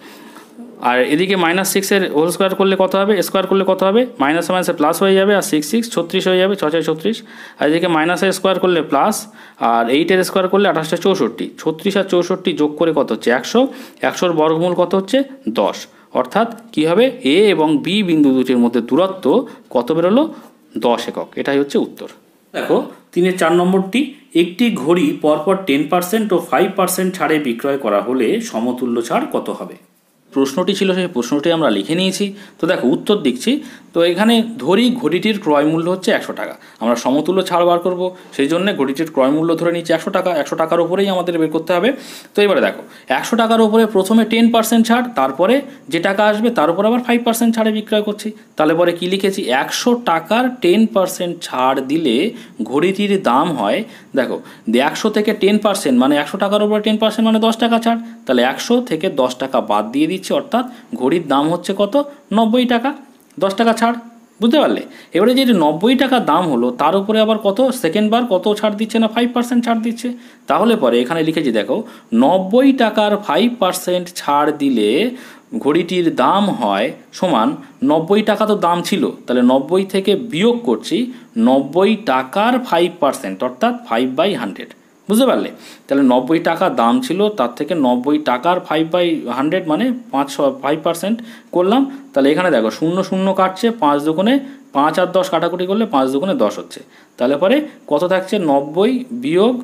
আর এদিকে -6 এর হোল স্কোয়ার করলে কত হবে, স্কোয়ার করলে কত হবে, মাইনাসে মাইনাসে প্লাস হয়ে যাবে, আর 6 6 36 হয়ে যাবে, 6 6 36। আর এদিকে মাইনাসের স্কোয়ার করলে প্লাস, আর 8-এর স্কোয়ার করলে 28 64, 36 আর 64 যোগ করে কত হচ্ছে 100, 100-র বর্গমূল কত হচ্ছে 10। অর্থাৎ কি হবে, এ এবং বি বিন্দু দুটির মধ্যে দূরত্ব কত বেরোলো 10 একক। এটাই হচ্ছে উত্তর। দেখো 3-এর 4 নম্বরটি, একটি ঘড়ি পরপর 10% ও 5% ছাড়ে বিক্রয় করা হলে সমতুল্য ছাড় কত হবে? প্রশ্নটি ছিল, সেই প্রশ্নটি আমরা লিখে নিয়েছি। তো দেখো উত্তর দিচ্ছি। তো এখানে ধরি ঘড়িটির ক্রয় মূল্য হচ্ছে 100 টাকা, আমরা সমতুল্য ছাড় বার করব, সেই জন্য ঘড়িটির ক্রয় মূল্য ধরে নিচ্ছি 100 টাকা। 100 টাকার উপরেই আমাদের বের করতে হবে। তো এবারে দেখো 100 টাকার উপরে প্রথমে 10% ছাড়, তারপরে যে টাকা আসবে তার উপর আবার 5% ছাড়ে বিক্রয় করছি। তাহলে পরে কি লিখেছি, 100 টাকার 10% ছাড় দিলে ঘড়িটির দাম হয়, দেখো 100 থেকে 10% মানে 100 টাকার উপরে 10% মানে 10 টাকা ছাড়, তাহলে 100 থেকে 10 টাকা বাদ দিয়ে দিচ্ছি, অর্থাৎ ঘড়ির দাম হচ্ছে কত 90 টাকা, 10 টাকা ছাড়। বুঝতে পারলে? এবারে যে 90 টাকা দাম হলো তার উপরে আবার কত সেকেন্ডবার কত ছাড় দিচ্ছে না 5% ছাড় দিচ্ছে। তাহলে পরে এখানে লিখেছি দেখো 90 টাকার 5% ছাড় দিলে ঘড়িটির দাম হয় সমান 90 টাকা তো দাম ছিল, তাহলে 90 থেকে বিয়োগ করছি 90 টাকার 5% অর্থাৎ 5/100। বুঝতে পারলে? তাহলে 90 টাকা দাম ছিল, তার থেকে 90 টাকার 5/100 মানে 5% করলাম। তাহলে এখানে দেখো 0 0 কাটছে, 5 দুগুণে 5 আর 10 কাটাকুটি করলে 5 দুগুণে 10 হচ্ছে। তাহলে পরে কত থাকছে 90 বিয়োগ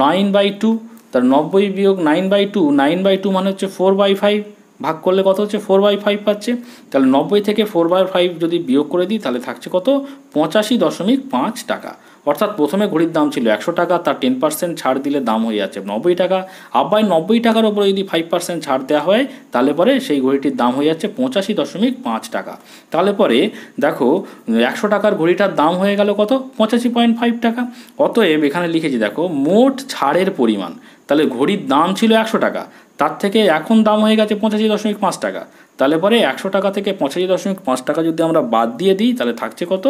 9/2, তার 90 বিয়োগ 9/2, 9/2 মানে হচ্ছে 4/5, ভাগ করলে কত হচ্ছে 4/5 পাচ্ছে। তাহলে 90 থেকে 4/5 যদি বিয়োগ করে দিই তাহলে থাকছে কত 85.5 টাকা। অর্থাৎ প্রথমে ঘড়ির দাম ছিল 100 টাকা, তার 10% ছাড় দিলে দাম হয়ে যাচ্ছে 90 টাকা। আবার 90 টাকার উপরে যদি 5% ছাড় দেওয়া হয় তাহলে পরে সেই ঘড়িটির দাম হয়ে যাচ্ছে 85.5 টাকা। তাহলে পরে দেখো 100 টাকার ঘড়িটার দাম হয়ে গেল কত 85.5 টাকা। অতএব এখানে লিখেছি দেখো মোট ছাড়ের পরিমাণ, তাহলে ঘড়ির দাম ছিল 100 টাকা, তার থেকে এখন দাম হয়ে গেছে 85.5 টাকা। তাহলে পরে 100 টাকা থেকে 85.5 টাকা যদি আমরা বাদ দিয়ে দিই তাহলে থাকছে কত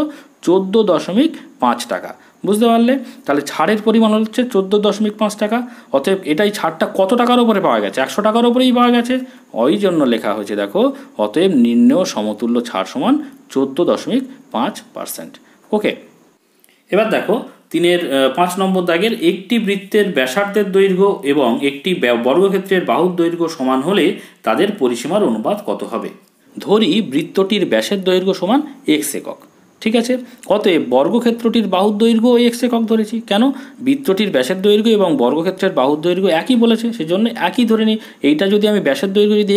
14.5 টাকা। বুঝতে পারলে? তাহলে ছাড়ের পরিমাণ হচ্ছে 14.5 টাকা। অতএব এটাই ছাড়টা কত টাকার উপরে পাওয়া গেছে, 100 টাকার উপরেই পাওয়া গেছে, ওই জন্য লেখা হয়েছে দেখো অতএব নির্ণেয় সমতুল্য ছাড় সমান 14.5%। ওকে, এবার দেখো 3-এর 5 নম্বর দাগের, একটি বৃত্তের ব্যাসার্ধের দৈর্ঘ্য এবং একটি বর্গক্ষেত্রের বাহুর দৈর্ঘ্য সমান হলে তাদের পরিসীমার অনুপাত কত হবে? ধরি বৃত্তটির ব্যাসের দৈর্ঘ্য সমান x একক, ঠিক আছে? অতএব বর্গক্ষেত্রটির বাহুর দৈর্ঘ্য x একক ধরেছি। কেন? বৃত্তটির ব্যাসের দৈর্ঘ্য এবং বর্গক্ষেত্রের বাহুর দৈর্ঘ্য একই বলেছে, সেজন্য একই ধরে নিই। এইটা যদি আমি ব্যাসের দৈর্ঘ্য যদি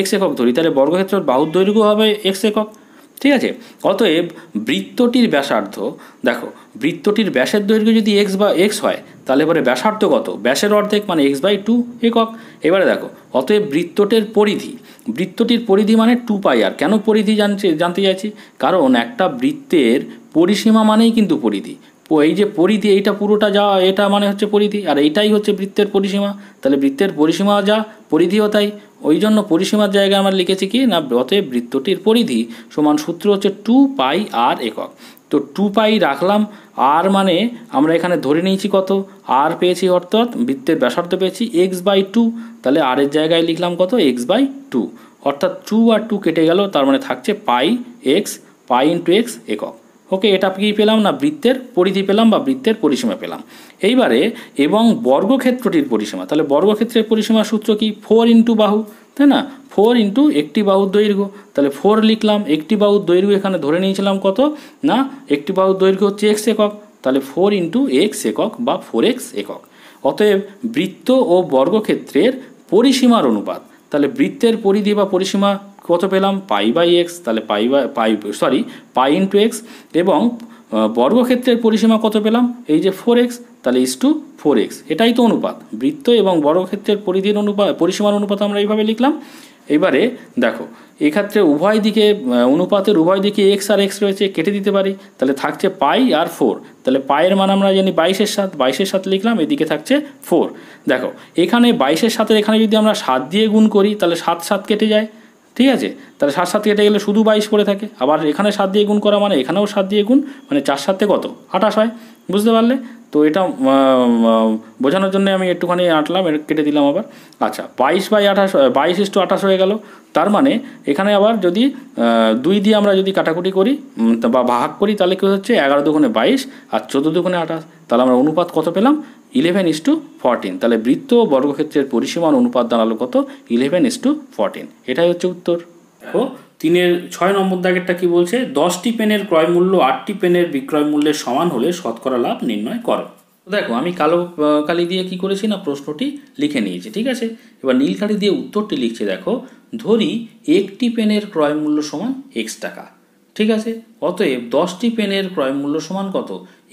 x একক ধরি তাহলে বর্গক্ষেত্রের বাহুর দৈর্ঘ্য হবে x একক, ঠিক আছে? অতএব বৃত্তটির ব্যাসার্ধ, দেখো বৃত্তটির ব্যাসের দৈর্ঘ্য যদি x হয় তাহলে পরে ব্যাসার্ধ কত, ব্যাসের অর্ধেক মানে x/2 একক। এবারে দেখো অতএব বৃত্তটির পরিধি মানে 2πr। কেন পরিধি জানতে চাইছি? কারণ একটা বৃত্তের পরিসীমা মানেই কিন্তু পরিধি। এই যে পরিধি, এইটা পুরোটা যা, এটা মানে হচ্ছে পরিধি, আর এইটাই হচ্ছে বৃত্তের পরিসীমা। তাহলে বৃত্তের পরিসীমা যা, পরিধিও তাই। ওই জন্য পরিসীমার জায়গায় আমরা লিখেছি কি না, অতএব বৃত্তটির পরিধি সমান সূত্র হচ্ছে 2πr একক। তো 2π রাখলাম, আর মানে আমরা এখানে ধরে নিয়েছি কত, আর পেয়েছি, অর্থাৎ বৃত্তের ব্যাসার্ধ পেয়েছি x/2। তাহলে আর এর জায়গায় লিখলাম কত, x/2, অর্থাৎ 2 আর 2 কেটে গেল, তার মানে থাকছে πx, π × x একক। ওকে, এটা কি পেলাম না, বৃত্তের পরিধি পেলাম বা বৃত্তের পরিসীমা পেলাম। এইবারে এবং বর্গক্ষেত্রটির পরিসীমা, তাহলে বর্গক্ষেত্রের পরিসীমার সূত্র কি, 4 × বাহু, তাই না, 4 × একটি বাহুর দৈর্ঘ্য। তাহলে 4 লিখলাম, একটি বাহুর দৈর্ঘ্য এখানে ধরে নিয়েছিলাম কত না, একটি বাহুর দৈর্ঘ্য হচ্ছে x একক, তাহলে 4 × x একক বা 4x একক। অতএব বৃত্ত ও বর্গক্ষেত্রের পরিসীমার অনুপাত, তাহলে বৃত্তের পরিধি বা পরিসীমা কত পেলাম, π/x, তাহলে π × x, এবং বর্গক্ষেত্রের পরিসীমা কত পেলাম, এই যে 4x, তাহলে /4x। এটাই তো অনুপাত, বৃত্ত এবং বর্গক্ষেত্রের পরিধির অনুপাত, পরিসীমার অনুপাত আমরা এইভাবে লিখলাম। এবারে দেখো, এক্ষেত্রে উভয় দিকে অনুপাতের উভয় দিকে x আর x রয়েছে, কেটে দিতে পারি, তাহলে থাকছে π আর 4। তাহলে পায়ের মান আমরা জানি 22-এর 7 লিখলাম, এদিকে থাকছে 4। দেখো এখানে 22-এর 7 এখানে যদি আমরা 7 দিয়ে গুণ করি, তাহলে 7 কেটে যায়, ঠিক আছে, তাহলে 7 কেটে গেলে শুধু 22 পড়ে থাকে। আবার এখানে 7 দিয়ে গুণ করা মানে এখানেও 7 দিয়ে গুণ, মানে 4 কত, 28 হয়, বুঝতে পারলে? তো এটা বোঝানোর জন্য আমি একটুখানি আঁটলাম, এটা কেটে দিলাম আবার। আচ্ছা, 22/28, 22:28 হয়ে গেল। তার মানে এখানে আবার যদি 2 দিয়ে আমরা যদি কাটাকুটি করি বা ভাগ করি, তাহলে কী হচ্ছে, 11 দুগুণে 22 আর 14 দুগুণে 28। তাহলে আমরা অনুপাত কত পেলাম, 11:14। তাহলে বৃত্ত ও বর্গক্ষেত্রের পরিসীমার অনুপাত দাঁড়ালো কত, 11:14। এটাই হচ্ছে উত্তর। ও 3-এর 6 নম্বর দাগেরটা কি বলছে, 10টি পেনের ক্রয় মূল্য 8টি পেনের বিক্রয় মূল্যের সমান হলে শতকরা লাভ নির্ণয় করো। দেখো আমি কালো কালি দিয়ে কি করেছি না, প্রশ্নটি লিখে নিয়েছি, ঠিক আছে। এবার নীল কালি দিয়ে উত্তরটি লিখছে। দেখো, ধরি একটি পেনের ক্রয় মূল্য সমান x টাকা, ঠিক আছে। অতএব 10টি পেনের ক্রয় মূল্য সমান কত,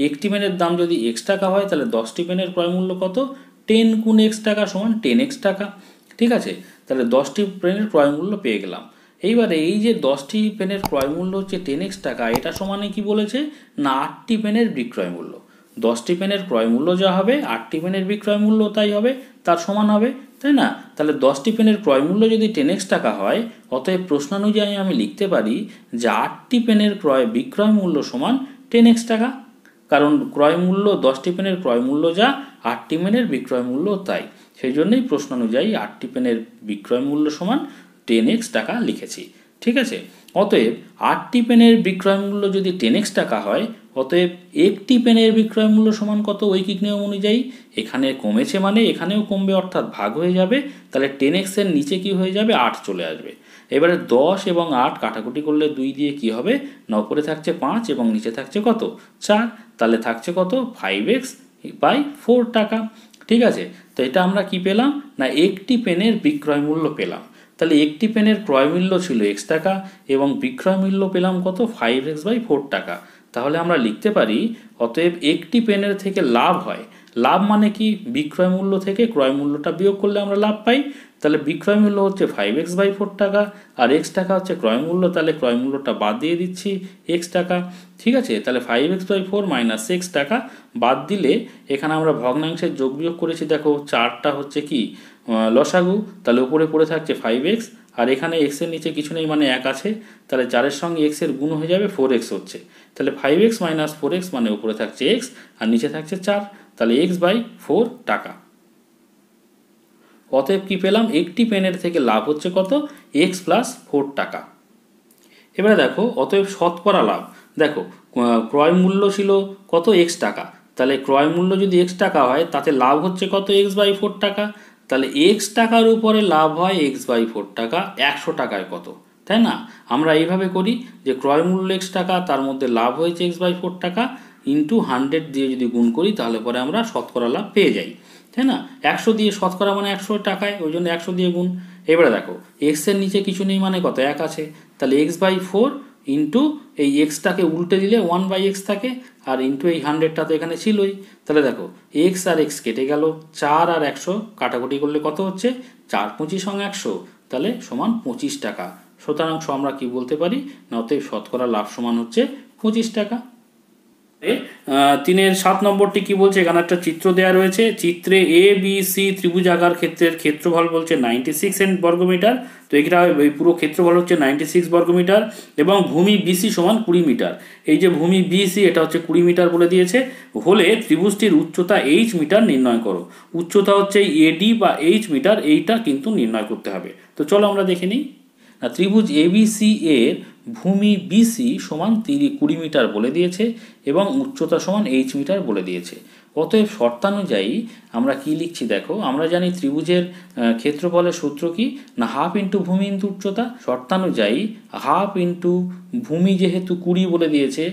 একটি পেনের দাম যদি x টাকা হয়, তাহলে 10টি পেনের ক্রয় মূল্য কত, 10 × x টাকা সমান 10x টাকা, ঠিক আছে। তাহলে 10টি পেনের ক্রয় মূল্য পেয়ে গেলাম। এইবারে এই যে 10টি পেনের ক্রয় মূল্য হচ্ছে 10x টাকা, এটা সমানে কি বলেছে না, 8টি পেনের বিক্রয় মূল্য। 10টি পেনের ক্রয় মূল্য যা হবে, 8টি পেনের বিক্রয় মূল্য তাই হবে, তার সমান হবে, তাই না। তাহলে 10টি পেনের ক্রয় মূল্য যদি 10x টাকা হয়, অতএব প্রশ্নানুযায়ী আমি লিখতে পারি যে 8টি পেনের বিক্রয় মূল্য সমান 10x টাকা, কারণ ক্রয় মূল্য 10টি পেনের ক্রয় মূল্য যা, 8টি পেনের বিক্রয় মূল্য তাই, সেই জন্যই প্রশ্নানুযায়ী 8টি পেনের বিক্রয় মূল্য সমান 10x টাকা লিখেছি, ঠিক আছে। অতএব 8টি পেনের বিক্রয় মূল্য যদি 10x টাকা হয়, অতএব একটি পেনের বিক্রয় মূল্য সমান কত, ঐকিক নিয়ম অনুযায়ী এখানে কমেছে মানে এখানেও কমবে, অর্থাৎ ভাগ হয়ে যাবে। তাহলে 10x এর নিচে কি হয়ে যাবে, 8 চলে আসবে। এবারে 10 এবং 8 কাটাকুটি করলে 2 দিয়ে কি হবে না, উপরে থাকছে 5 এবং নিচে থাকছে কত, 4। তাহলে থাকছে কত, 5x/4 টাকা, ঠিক আছে। তো এটা আমরা কি পেলাম না, একটি পেনের বিক্রয় মূল্য পেলাম। তাহলে একটি পেনের ক্রয় মূল্য ছিল x টাকা এবং বিক্রয় মূল্য পেলাম কত, 5x/4 টাকা। তাহলে আমরা লিখতে পারি, অতএব একটি পেনের থেকে লাভ হয়, লাভ মানে কি, বিক্রয় মূল্য থেকে ক্রয় মূল্যটা বিয়োগ করলে আমরা লাভ পাই। তাহলে বিক্রয় মূল্য হচ্ছে 5x/4 টাকা আর x টাকা হচ্ছে ক্রয় মূল্য, তাহলে ক্রয় মূল্যটা বাদ দিয়ে দিচ্ছি x টাকা, ঠিক আছে। তাহলে 5x/4 - x টাকা বাদ দিলে এখানে আমরা ভগ্নাংশের যোগ বিয়োগ করেছি। দেখো 4টা হচ্ছে কি লসাগু, তাহলে উপরে পড়ে থাকছে 5x, আর এখানে x এর নিচে কিছু নেই মানে 1 আছে, তাহলে 4-এর সঙ্গে x এর গুণ হয়ে যাবে, 4x হচ্ছে। তাহলে 5x - 4x মানে উপরে থাকছে x আর নিচে থাকছে 4, তাহলে x/4 টাকা। অতএব কি পেলাম, একটি পেনের থেকে লাভ হচ্ছে কত, x + 4 টাকা। এবারে দেখো, অতএব শতকরা লাভ, দেখো ক্রয় মূল্য ছিল কত, x টাকা, তাহলে ক্রয় মূল্য যদি x টাকা হয়, তাতে লাভ হচ্ছে কত, x/4 টাকা। তাহলে x টাকার উপরে লাভ হয় x/4 টাকা, 100 টাকায় কত, তাই না। আমরা এইভাবে করি যে ক্রয় মূল্য x টাকা, তার মধ্যে লাভ হয়েছে x/4 টাকা, × 100 দিয়ে যদি গুণ করি, তাহলে পরে আমরা শতকরা লাভ পেয়ে যাই, তাই না। 100 দিয়ে শতকরা মানে 100 টাকায়, ওই জন্য 100 দিয়ে গুণ। এবারে দেখো x এর নিচে কিছু নেই মানে কত, 1 আছে, তাহলে x/4 এই x-টাকে উল্টে দিলে 1/x থাকে, আর ইন্টু এই 100টা তো এখানে ছিলই। তাহলে দেখো x আর x কেটে গেল, 4 আর 100 কাটাকুটি করলে কত হচ্ছে, 4 × 25 = 100, তাহলে সমান 25 টাকা। সুতরাং আমরা কি বলতে পারি না, অতএব শতকরা লাভ সমান হচ্ছে 25 টাকা। তিনের 7 নম্বরটি কি বলছে, এখানে একটা চিত্র দেওয়া রয়েছে। চিত্রে এ বি সি ত্রিভুজাকার ক্ষেত্রের ক্ষেত্রফল বলছে 96 বর্গমিটার। তো এটা এই পুরো ক্ষেত্রফল হচ্ছে 96 বর্গমিটার এবং ভূমি বিসি সমান 20 মিটার। এই যে ভূমি বিসি এটা হচ্ছে 20 মিটার বলে দিয়েছে। হলে ত্রিভুজটির উচ্চতা এইচ মিটার নির্ণয় করো। উচ্চতা হচ্ছে এডি বা এইচ মিটার, এইটা কিন্তু নির্ণয় করতে হবে। তো চলো আমরা দেখে নিই। ত্রিভুজ এবিসি এর ভূমি বিসি সমান 20 মিটার বলে দিয়েছে এবং উচ্চতা সমান এইচ মিটার বলে দিয়েছে। অতএব শর্তানুযায়ী আমরা কি লিখছি দেখো, আমরা জানি ত্রিভুজের ক্ষেত্রফলের সূত্র কি না, হাফ ইন্টু ভূমি ইন্টু উচ্চতা। শর্তানুযায়ী হাফ ইন্টু ভূমি যেহেতু 20 বলে দিয়েছে,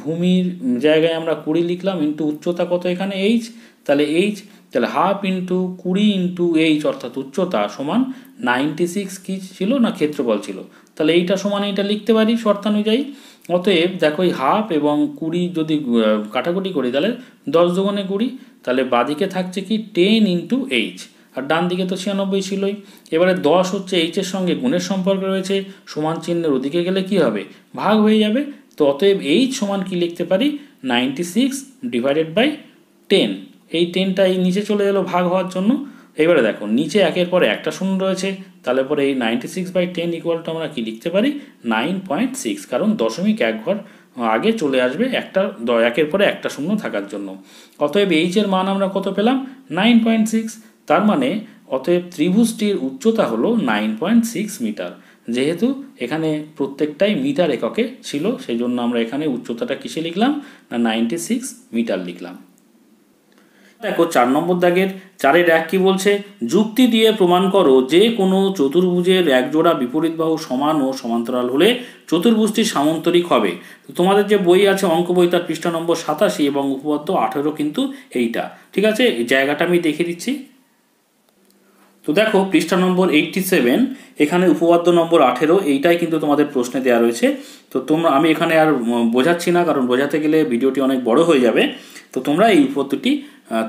ভূমির জায়গায় আমরা 20 লিখলাম, ইন্টু উচ্চতা কত এখানে এইচ, তাহলে এইচ, তাহলে হাফ ইন্টু 20 ইন্টু এইচ অর্থাৎ উচ্চতা সমান 96 কি ছিল না ক্ষেত্রফল ছিল। তাহলে এইটা সমান এইটা লিখতে পারি শর্তানুযায়ী। অতএব দেখো এই হাফ এবং 20 যদি কাটাকুটি করি তাহলে 10 দুগুণে 20, তাহলে বাদিকে থাকছে কি 10 ইন্টু এইচ, আর ডান দিকে তো 96 ছিলই। এবারে 10 হচ্ছে এইচের সঙ্গে গুণের সম্পর্ক রয়েছে, সমান চিহ্নের ওদিকে গেলে কি হবে ভাগ হয়ে যাবে। তো অতএব এইচ সমান কি লিখতে পারি 96 ডিভাইডেড বাই 10। এই 10টা এই নিচে চলে এলো ভাগ হওয়ার জন্য। এবারে দেখো নিচে একের পরে একটা শূন্য রয়েছে, তাহলে পরে এই 96/10 ইকুয়াল টু আমরা কি লিখতে পারি 9.6, কারণ 0.1 ঘর আগে চলে আসবে একটা একের পরে একটা শূন্য থাকার জন্য। অতএব এইচ এর মান আমরা কত পেলাম 9.6। তার মানে অতএব ত্রিভুজটির উচ্চতা হলো 9.6 মিটার। যেহেতু এখানে প্রত্যেকটাই মিটার এককে ছিল, সেই জন্য আমরা এখানে উচ্চতাটা কিসে লিখলাম না 96 মিটার লিখলাম। দেখো 4 নম্বর দাগের 4-এর 1 কি বলছে, যুক্তি দিয়ে প্রমাণ করো যে কোনো চতুর্ভুজের একজোড়া বিপরীত বাহু সমান ও সমান্তরাল হলে চতুর্ভুজটি সামান্তরিক হবে। তো তোমাদের যে বই আছে অঙ্ক বই তার পৃষ্ঠা নম্বর 87 এবং উপপাদ্য 18 কিন্তু এইটা, ঠিক আছে। এই জায়গাটা আমি দেখে দিচ্ছি। তো দেখো পৃষ্ঠা নম্বর 87, এখানে উপপাদ্য নম্বর 18, এইটাই কিন্তু তোমাদের প্রশ্নে দেওয়া রয়েছে। তো আমি এখানে আর বোঝাচ্ছি না, কারণ বোঝাতে গেলে ভিডিওটি অনেক বড় হয়ে যাবে। তো তোমরা এই উপপাদ্যটি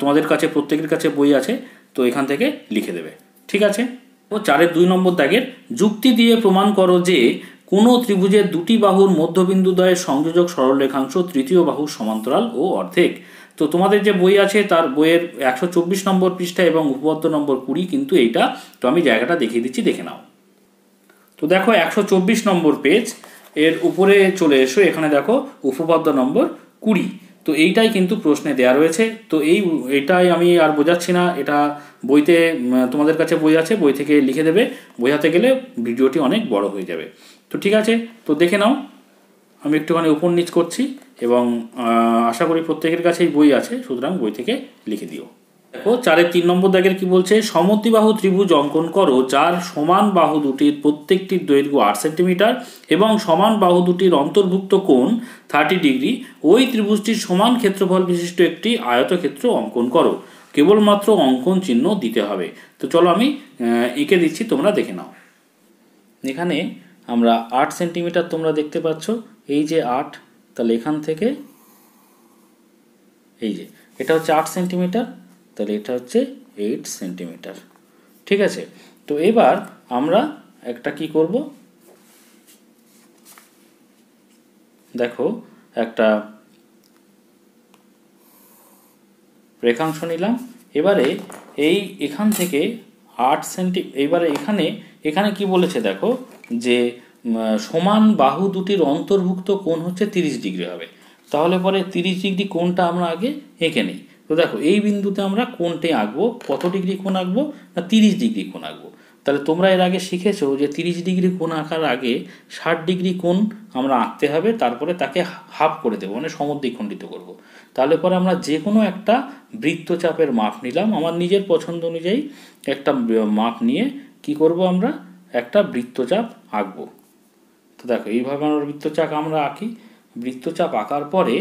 তোমাদের কাছে প্রত্যেকের কাছে বই আছে, তো এখান থেকে লিখে দেবে, ঠিক আছে। তো 4-এর 2 নম্বর দাগের যুক্তি দিয়ে প্রমাণ করো যে কোনো ত্রিভুজের দুটি বাহুর মধ্যবিন্দুদ্বয়ের সংযোজক সরলরেখাংশ তৃতীয় বাহুর সমান্তরাল ও অর্ধেক। তো তোমাদের যে বই আছে তার বইয়ের 124 নম্বর পৃষ্ঠা এবং উপপাদ্য নম্বর 20 কিন্তু এইটা। তো আমি জায়গাটা দেখিয়ে দিচ্ছি, দেখে নাও। তো দেখো 124 নম্বর পেজ, এর উপরে চলে এসো, এখানে দেখো উপপাদ্য নম্বর 20। তো এইটাই কিন্তু প্রশ্নে দেয়া রয়েছে। তো এইটাই আমি আর বোঝাচ্ছি না, এটা বইতে তোমাদের কাছে বই আছে, বই থেকে লিখে দেবে। বোঝাতে গেলে ভিডিওটি অনেক বড় হয়ে যাবে। তো ঠিক আছে, তো দেখে নাও। আমি একটুখানি উপর নিচ করছি এবং আশা করি প্রত্যেকের কাছেই বই আছে, সুতরাং বই থেকে লিখে দিও। দেখো 4-এর 3 নম্বর দাগের কি বলছে, সমদ্বিবাহু ত্রিভুজ অঙ্কন করো যার সমান বাহু দুটির প্রত্যেকটির দৈর্ঘ্য 8 সেন্টিমিটার এবং সমান বাহু দুটির অন্তর্ভুক্ত কোণ 30 ডিগ্রি। ওই ত্রিভুজটির সমান ক্ষেত্রফল বিশিষ্ট একটি আয়তক্ষেত্র অঙ্কন করো। কেবলমাত্র অঙ্কন চিহ্ন দিতে হবে। তো চলো আমি এঁকে দিচ্ছি, তোমরা দেখে নাও। এখানে আমরা 8 সেন্টিমিটার তোমরা দেখতে পাচ্ছ, এই যে 8, তাহলে এখান থেকে এই যে এটা হচ্ছে 8 সেন্টিমিটার, তাহলে এটা হচ্ছে 8 সেন্টিমিটার, ঠিক আছে। তো এবার আমরা একটা কি করব, দেখো একটা রেখাংশ নিলাম। এবারে এখান থেকে 8 সেন্টি, এবারে এখানে কি বলেছে দেখো যে সমান বাহু দুটির অন্তর্ভুক্ত কোণ হচ্ছে 30 ডিগ্রি হবে। তাহলে পরে 30 ডিগ্রি কোণটা আমরা আগে এঁকে নিই। তো দেখো এই বিন্দুতে আমরা কোণটি আঁকবো, কত ডিগ্রি কোণ আঁকবো না 30 ডিগ্রি কোণ আঁকবো। তাহলে তোমরা এর আগে শিখেছো যে 30 ডিগ্রি কোণ আঁকার আগে 60 ডিগ্রি কোণ আমরা আঁকতে হবে, তারপরে তাকে হাফ করে দেবো, মানে সমদ্বিখণ্ডিত করব। তাহলে পরে আমরা যে কোনো একটা বৃত্তচাপের মাপ নিলাম, আমার নিজের পছন্দ অনুযায়ী একটা মাপ নিয়ে কি করব, আমরা একটা বৃত্তচাপ আঁকবো। তো দেখো এইভাবে আমরা বৃত্তচাপ আমরা আঁকি। বৃত্তচাপ আঁকার পরে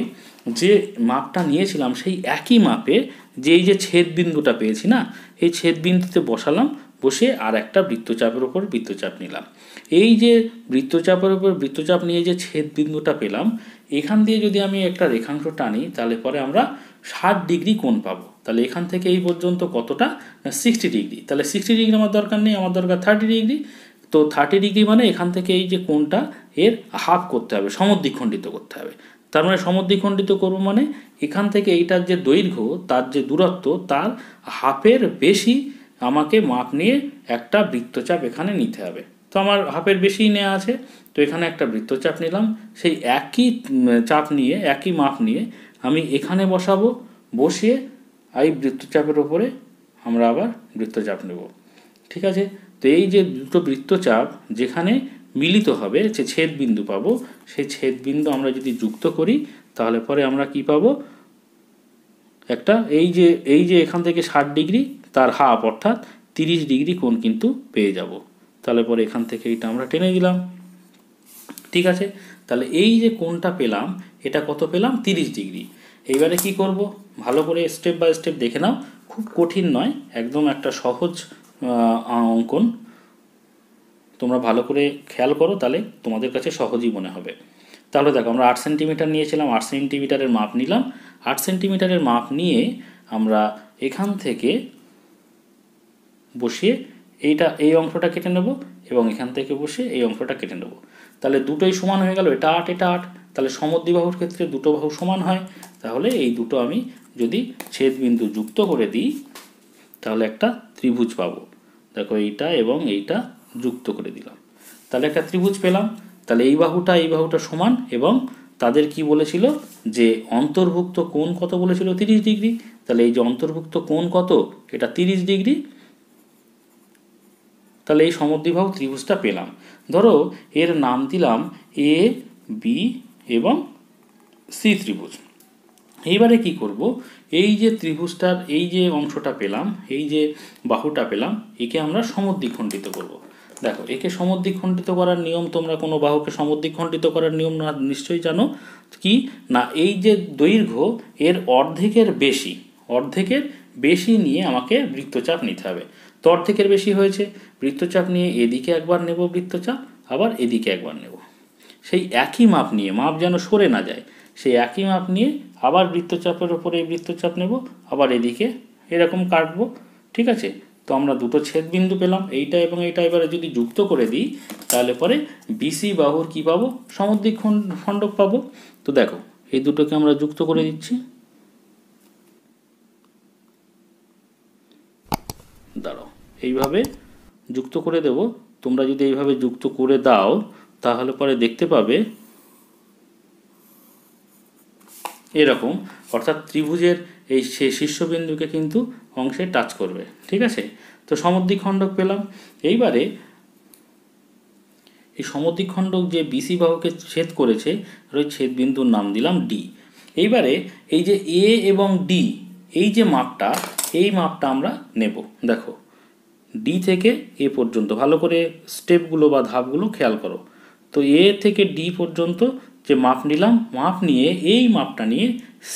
যে মাপটা নিয়েছিলাম সেই একই মাপে এই যে ছেদ বিন্দুটা পেয়েছি না, এই ছেদ বিন্দুতে বসালাম, বসে আর একটা বৃত্তচাপের উপর বৃত্তচাপ নিলাম। এই যে বৃত্তচাপের উপর বৃত্তচাপ নিয়ে যে ছেদ বিন্দুটা পেলাম, এখান দিয়ে যদি আমি একটা রেখাংশ টানি তাহলে পরে আমরা 60 ডিগ্রি কোণ পাবো। তাহলে এখান থেকে এই পর্যন্ত কতটা না 60 ডিগ্রি। তাহলে 60 ডিগ্রি আমার দরকার নেই, আমার দরকার 30 ডিগ্রি। তো 30 ডিগ্রি মানে এখান থেকে এই যে কোণটা এর হাফ করতে হবে, সমদ্বিখণ্ডিত করতে হবে। তার মানে সমদ্বিখণ্ডিত করব মানে এখান থেকে এইটার যে দৈর্ঘ্য তার যে দূরত্ব তার হাফের বেশি আমাকে মাপ নিয়ে একটা বৃত্তচাপ এখানে নিতে হবে। তো আমার হাফের বেশিই নেওয়া আছে, তো এখানে একটা বৃত্তচাপ নিলাম, সেই একই চাপ নিয়ে একই মাপ নিয়ে আমি এখানে বসাবো, বসিয়ে এই বৃত্তচাপের ওপরে আমরা আবার বৃত্তচাপ নেব। ঠিক আছে, তো এই যে দুটো বৃত্তচাপ যেখানে মিলিত হবে যে ছেদবিন্দু পাবো, সেই ছেদবিন্দু আমরা যদি যুক্ত করি তাহলে পরে আমরা কি পাবো, একটা এই যে এখান থেকে 60 ডিগ্রি তার হাফ অর্থাৎ 30 ডিগ্রি কোণ কিন্তু পেয়ে যাব। তাহলে পরে এখান থেকে এইটা আমরা টেনে দিলাম। ঠিক আছে, তাহলে এই যে কোণটা পেলাম এটা কত পেলাম, 30 ডিগ্রি। এইবারে কি করব, ভালো করে স্টেপ বাই স্টেপ দেখে নাও, খুব কঠিন নয়, একদম একটা সহজ অঙ্কন। তোমরা ভালো করে খেয়াল করো, তাহলে তোমাদের কাছে সহজই মনে হবে। তাহলে দেখো, আমরা 8 সেন্টিমিটার নিয়েছিলাম, 8 সেন্টিমিটারের মাপ নিলাম। 8 সেন্টিমিটারের মাপ নিয়ে আমরা এখান থেকে বসিয়ে এই অংশটা কেটে নেব এবং এখান থেকে বসে এই অংশটা কেটে নেব। তাহলে দুটোই সমান হয়ে গেল, এটা 8 এটা 8। তাহলে সমদ্বিবাহুর ক্ষেত্রে দুটো বাহু সমান হয়। তাহলে এই দুটো আমি যদি ছেদবিন্দু যুক্ত করে দিই তাহলে একটা ত্রিভুজ পাবো। দেখো, এইটা এবং এইটা যুক্ত করে দিলাম, তাহলে একটা ত্রিভুজ পেলাম। তাহলে এই বাহুটা সমান, এবং তাদের কি বলেছিল যে অন্তর্ভুক্ত কোণ কত বলেছিল, 30 ডিগ্রি। তাহলে এই যে অন্তর্ভুক্ত কোণ কত, এটা 30 ডিগ্রি। তাহলে এই সমদ্বিবাহু ত্রিভুজটা পেলাম। ধরো এর নাম দিলাম এ বি এবং সি ত্রিভুজ। এইবারে কি করব, এই যে ত্রিভুজটার এই যে অংশটা পেলাম, এই যে বাহুটা পেলাম, একে আমরা সমদ্বিখণ্ডিত করব। দেখো, একে সমদ্বিখণ্ডিত করার নিয়ম, তোমরা কোনো বাহুকে সমদ্বিখণ্ডিত করার নিয়ম না নিশ্চয়ই জানো কি না, এই যে দৈর্ঘ্য এর অর্ধেকের বেশি নিয়ে আমাকে বৃত্তচাপ নিতে হবে। তো অর্ধেকের বেশি হয়েছে, বৃত্তচাপ নিয়ে এদিকে একবার নেব বৃত্তচাপ, আবার এদিকে একবার নেব, সেই একই মাপ নিয়ে, মাপ যেন সরে না যায়, সেই একই মাপ নিয়ে আবার বৃত্তচাপের ওপরে এই বৃত্তচাপ নেব, আবার এদিকে এরকম কাটবো। ঠিক আছে, তো আমরা দুটো ছেদবিন্দু পেলাম, এইটা এবং এইটা। এবারে যদি যুক্ত করে দিই তাহলে পরে বিসি বাহুর কি পাবো, সমদ্বিখণ্ডক পাবো। তো দেখো, এই দুটোকে আমরা যুক্ত করে দিচ্ছি। দাঁড়াও, এইভাবে যুক্ত করে দেব। তোমরা যদি এইভাবে যুক্ত করে দাও তাহলে পরে দেখতে পাবে এরকম, অর্থাৎ ত্রিভুজের এই শীর্ষবিন্দুকে কিন্তু অংশে টাচ করবে। ঠিক আছে, তো সমদ্বিখণ্ডক পেলাম। এইবারে এই সমদ্বিখণ্ডক যে বিসি বাহুকে ছেদ করেছে, ওই ছেদবিন্দুর নাম দিলাম ডি। এইবারে এই যে এ এবং ডি, এই যে মাপটা, এই মাপটা আমরা নেব। দেখো, ডি থেকে এ পর্যন্ত ভালো করে স্টেপগুলো বা ধাপগুলো খেয়াল করো। তো এ থেকে ডি পর্যন্ত যে মাপ নিলাম, মাপ নিয়ে এই মাপটা নিয়ে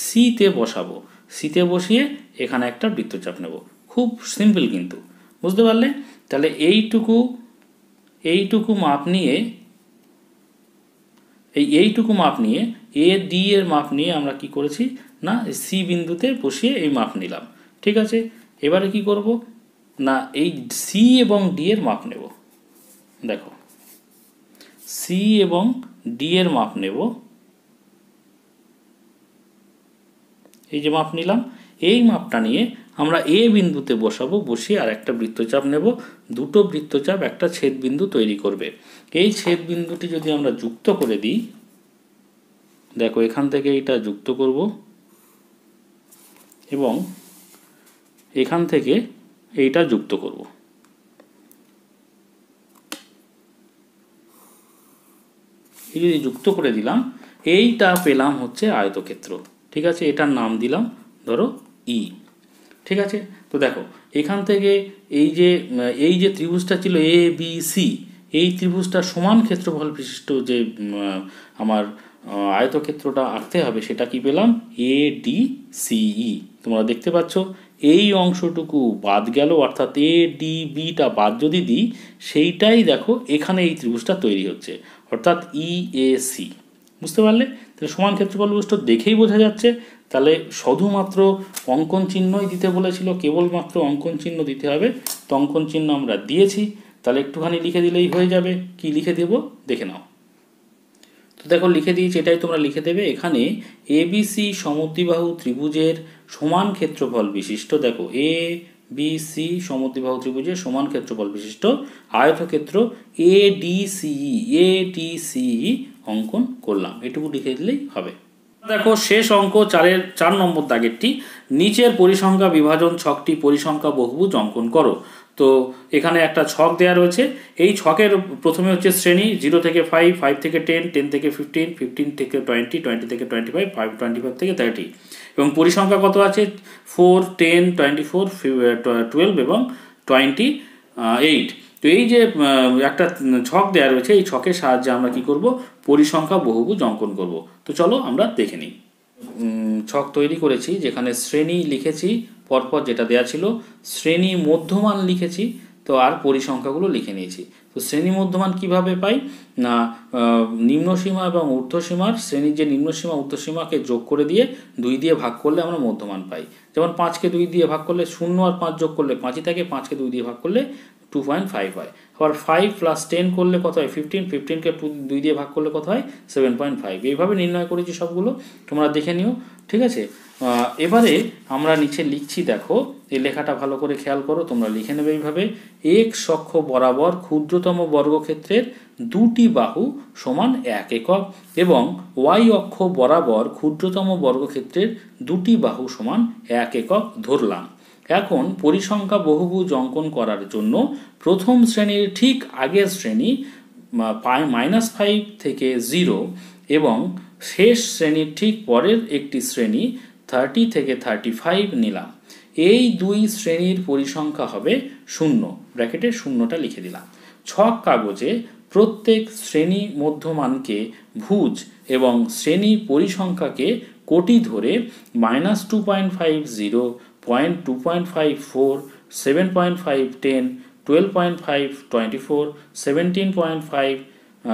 সিতে বসাবো, সিতে বসিয়ে এখানে একটা বৃত্তচাপ নেব। খুব সিম্পল কিন্তু, বুঝতে পারলে? তাহলে এইটুকু মাপ নিয়ে এইটুকু মাপ নিয়ে এ ডি এর মাপ নিয়ে আমরা কি করেছি না, সি বিন্দুতে বসিয়ে এই মাপ নিলাম। ঠিক আছে, এবারে কি করব না, এই সি এবং ডি এর মাপ নেব। দেখো, সি এবং ডি এর মাপ নেব, এই যে মাপ নিলাম, এই মাপটা নিয়ে আমরা এ বিন্দুতে বসাবো, বসিয়ে আর একটা বৃত্তচাপ নেব। দুটো বৃত্তচাপ একটা ছেদবিন্দু তৈরি করবে। এই ছেদবিন্দুটি যদি আমরা যুক্ত করে দিই, দেখো এখান থেকে এটা যুক্ত করব এবং এখান থেকে এইটা যুক্ত করব। এই যদি যুক্ত করে দিলাম, এইটা পেলাম হচ্ছে আয়তক্ষেত্র। ঠিক আছে, এটার নাম দিলাম ধরো ই। ঠিক আছে, তো দেখো এখান থেকে এই যে ত্রিভুজটা ছিল এ বি সি, এই ত্রিভুজটা সমান ক্ষেত্রফল বিশিষ্ট যে আমার আয়তক্ষেত্রটা আঁকতে হবে, সেটা কি পেলাম, এ ডি সিই। তোমরা দেখতে পাচ্ছ এই অংশটুকু বাদ গেল, অর্থাৎ এ ডি বিটা বাদ যদি দিই, সেইটাই দেখো এখানে এই ত্রিভুজটা তৈরি হচ্ছে, অর্থাৎ ই এ সি। বুঝতে পারলে? তাহলে সমান ক্ষেত্রফল বিশিষ্ট দেখেই বোঝা যাচ্ছে। তাহলে শুধুমাত্র অঙ্কন চিহ্নই দিতে বলেছিল, কেবলমাত্র অঙ্কন চিহ্ন দিতে হবে। তো অঙ্কন চিহ্ন আমরা দিয়েছি, তাহলে একটুখানি লিখে দিলেই হয়ে যাবে। কি লিখে দেব দেখে নাও। তো তো দেখো লিখে দিয়েছি, এটাই তোমরা লিখে দেবে। এখানে এবিসি সমদ্বিবাহু ত্রিভুজের সমান ক্ষেত্রফল বিশিষ্ট, দেখো এবিসি সমদ্বিবাহু ত্রিভুজের সমান ক্ষেত্রফল বিশিষ্ট আয়তক্ষেত্র এডিসিই অঙ্কন করলাম, এটুকু লিখে দিলেই হবে। দেখো শেষ অঙ্ক 4 নম্বর দাগেরটি, নিচের পরিসংখ্যা বিভাজন ছকটি পরিসংখ্যা বহুভুজ অঙ্কন করো। তো এখানে একটা ছক দেওয়া রয়েছে। এই ছকের প্রথমে হচ্ছে শ্রেণী 0 থেকে 5, 5 থেকে 10, 10 থেকে 15, 15 থেকে 20, 20 থেকে 25, 25 থেকে 30, এবং পরিসংখ্যা কত আছে 4, 10, 24, 12 এবং 28। তো এই যে একটা ছক দেওয়া রয়েছে, এই ছকের সাহায্যে আমরা কি করব, পরিসংখ্যা বহুভুজ অঙ্কন করব। তো চলো আমরা দেখে নিই। ছক তৈরি করেছি, যেখানে শ্রেণী লিখেছি পরপর যেটা দেয়া ছিল, শ্রেণী মধ্যমান লিখেছি, তো আর পরিসংখ্যাগুলো লিখে নিয়েছি। তো শ্রেণী মধ্যমান কিভাবে পাই না, নিম্নসীমা এবং ঊর্ধ্বসীমার শ্রেণীর যে নিম্নসীমা ঊর্ধ্বসীমাকে যোগ করে দিয়ে 2 দিয়ে ভাগ করলে আমরা মধ্যমান পাই। যেমন 5কে 2 দিয়ে ভাগ করলে 0 আর 5 যোগ করলে 5ই থাকে, 5কে 2 দিয়ে ভাগ করলে 2.5 হয়। আবার 5 + 10 করলে কত হয় 15, 15কে 2 দিয়ে ভাগ করলে কত হয় 7.5। এইভাবে নির্ণয় করেছি সবগুলো, তোমরা দেখে নিও, ঠিক আছে। এবারে আমরা নিচে লিখছি, দেখো এই লেখাটা ভালো করে খেয়াল করো, তোমরা লিখে নেবে এইভাবে, x অক্ষ বরাবর ক্ষুদ্রতম বর্গক্ষেত্রের 2টি বাহু সমান 1 একক এবং y অক্ষ বরাবর ক্ষুদ্রতম বর্গক্ষেত্রের 2টি বাহু সমান 1 একক ধরলাম। এখন পরিসংখ্যা বহুভুজ অঙ্কন করার জন্য প্রথম শ্রেণীর ঠিক আগের শ্রেণী -5 থেকে 0 এবং শেষ শ্রেণীর ঠিক পরের একটি শ্রেণী 30 থেকে 35 নিলাম। এই দুই শ্রেণীর পরিসংখ্যা হবে 0, ব্র্যাকেটে 0টা লিখে দিলাম। ছক কাগজে প্রত্যেক শ্রেণী মধ্যমানকে ভুজ এবং শ্রেণী পরিসংখ্যাকে কোটি ধরে -2.50, 2.54, 7.5, 10, 12.5, 24, 17.5,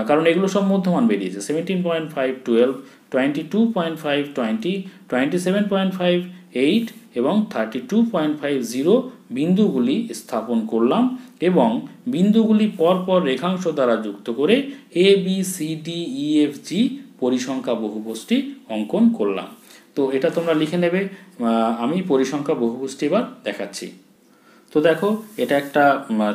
কারণ এগুলো সব মধ্যমান বেরিয়েছে, 17.5, 12, 22.5, 20, 27.5, 8 এবং 32.50 বিন্দুগুলি স্থাপন করলাম এবং বিন্দুগুলি পরপর রেখাংশ দ্বারা যুক্ত করে ABCDEFG পরিসংখ্যা বহুভুজটি অঙ্কন করলাম। তো এটা তোমরা লিখে নেবে, আমি পরিসংখ্যা বহুভুজটি এবার দেখাচ্ছি। তো দেখো এটা একটা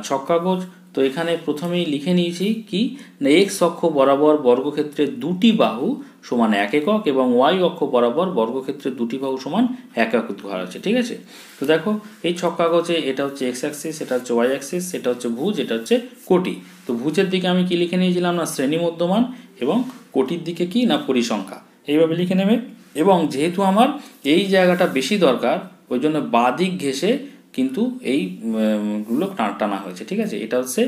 ছক কাগজ। তো এখানে প্রথমেই লিখে নিয়েছি কি না, x অক্ষ বরাবর বর্গক্ষেত্রের 2টি বাহু সমান 1 একক এবং y অক্ষ বরাবর বর্গক্ষেত্রের 2টি বাহু সমান 1 একক ধরা আছে, ঠিক আছে। তো দেখো এই ছক কাগজে এটা হচ্ছে x অ্যাক্সিস, এটা হচ্ছে y অ্যাক্সিস, এটা হচ্ছে ভুজ, এটা হচ্ছে কোটি। তো ভুজের দিকে আমি কি লিখে নিয়েছিলাম না শ্রেণী মধ্যমান, এবং কোটির দিকে কি না পরিসংখ্যা, এইভাবে লিখে নেবে। এবং যেহেতু আমার এই জায়গাটা বেশি দরকার, ওই জন্য বাঁ দিক ঘেঁষে কিন্তু এইগুলো টানা হয়েছে, ঠিক আছে। এটা হচ্ছে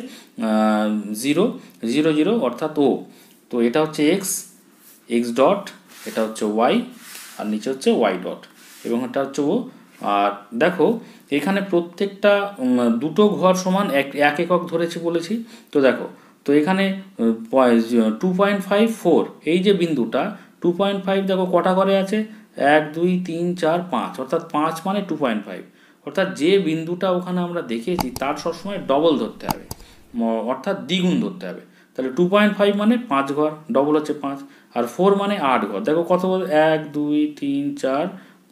0, 0, 0 অর্থাৎ ও। তো এটা হচ্ছে x ডট, এটা হচ্ছে y, আর নিচে হচ্ছে y ডট, এবং এটা হচ্ছে ও। আর দেখো এখানে প্রত্যেকটা দুটো ঘর সমান 1 একক ধরেছি বলেছি। তো দেখো, তো এখানে 2.54, এই যে বিন্দুটা 2.5, দেখো কটা ঘরে আছে 1, 2, 3, 4, 5, অর্থাৎ 5 মানে 2.5, অর্থাৎ যে বিন্দুটা ওখানে আমরা দেখেছি তার সবসময় ডবল ধরতে হবে, অর্থাৎ দ্বিগুণ ধরতে হবে। তাহলে 2.5 মানে 5 ঘর, ডবল হচ্ছে 5, আর 4 মানে 8 ঘর। দেখো কত, 1, 2, 3, 4,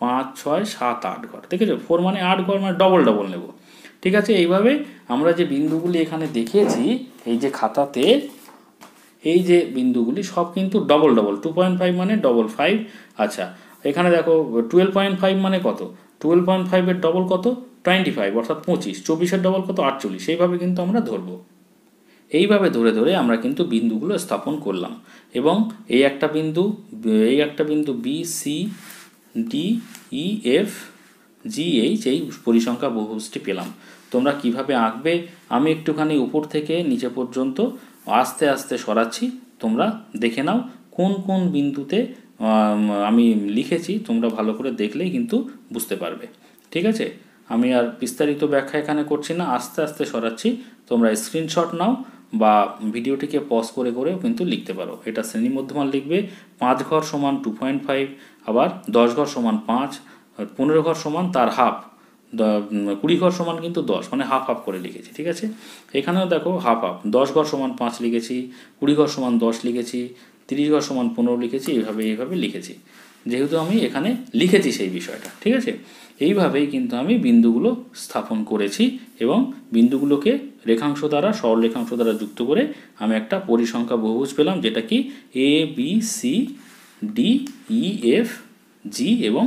5, 6, 7, 8 ঘর, ঠিক আছে। 4 মানে 8 ঘর, মানে ডবল ডবল নেব, ঠিক আছে। এইভাবে আমরা যে বিন্দুগুলি এখানে দেখিয়েছি এই যে খাতাতে, এই যে বিন্দুগুলি সব কিন্তু ডবল ডবল, 2.5 মানে ডবল 5। আচ্ছা এখানে দেখো 12.5 মানে কত, 12.5-এর ডবল কত 25, অর্থাৎ 25, 24-এর ডবল কত 48, সেইভাবে কিন্তু আমরা ধরবো। এইভাবে ধরে ধরে আমরা কিন্তু বিন্দুগুলো স্থাপন করলাম, এবং এই একটা বিন্দু BCDEFGH এই পরিসংখ্যা বহুভুজটি পেলাম। তোমরা কিভাবে আঁকবে আমি একটুখানি উপর থেকে নিচে পর্যন্ত আস্তে আস্তে সরাচ্ছি, তোমরা দেখে নাও কোন কোন বিন্দুতে আমি লিখেছি, তোমরা ভালো করে দেখলেই কিন্তু বুঝতে পারবে, ঠিক আছে। আমি আর বিস্তারিত ব্যাখ্যা এখানে করছি না, আস্তে আস্তে সরাচ্ছি, তোমরা স্ক্রিনশট নাও বা ভিডিওটিকে পজ করে করেও কিন্তু লিখতে পারো। এটা শ্রেণী মধ্যমান লিখবে, 5 ঘর সমান 2.5, আবার 10 ঘর সমান 5, 15 ঘর সমান তার হাফ, 20 ঘর সমান কিন্তু 10, মানে হাফ হাফ করে লিখেছি, ঠিক আছে। এখানেও দেখো হাফ হাফ, 10 ঘর সমান 5 লিখেছি, 20 ঘর সমান 10 লিখেছি, 30 ঘর সমান 15 লিখেছি, এইভাবে লিখেছি, যেহেতু আমি এখানে লিখেছি সেই বিষয়টা। ঠিক আছে, এইভাবেই কিন্তু আমি বিন্দুগুলো স্থাপন করেছি এবং বিন্দুগুলোকে রেখাংশ দ্বারা, সরল রেখাংশ দ্বারা যুক্ত করে আমি একটা পরিসংখ্যা বহুভুজ পেলাম, যেটা কি ABCDEFG এবং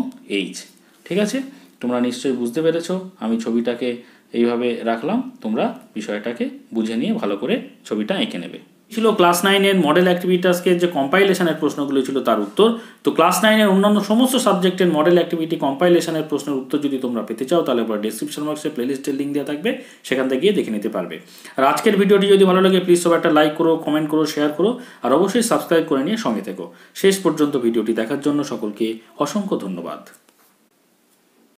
H। ঠিক আছে, তোমরা নিশ্চয়ই বুঝতে পেরেছো। আমি ছবিটাকে এইভাবে রাখলাম, তোমরা বিষয়টাকে বুঝে নিয়ে ভালো করে ছবিটা এঁকে নেবে। ছিল ক্লাস 9-এর মডেল অ্যাক্টিভিটাসকে যে কম্পাইলেশনের প্রশ্নগুলো ছিল তার উত্তর। তো ক্লাস 9-এর অন্যান্য সমস্ত সাবজেক্টের মডেল অ্যাক্টিভিটি কম্পাইলেশনের প্রশ্নের উত্তর যদি তোমরা পেতে চাও, তাহলে পরে ডেসক্রিপশন বক্সে প্লেলিস্টের লিঙ্ক দেওয়া থাকবে, সেখান থেকে গিয়ে দেখে নিতে পারবে। আর আজকের ভিডিওটি যদি ভালো লাগে প্লিজ সবাই একটা লাইক করো, কমেন্ট করো, শেয়ার করো, আর অবশ্যই সাবস্ক্রাইব করে নিয়ে সঙ্গে থেকো। শেষ পর্যন্ত ভিডিওটি দেখার জন্য সকলকে অসংখ্য ধন্যবাদ।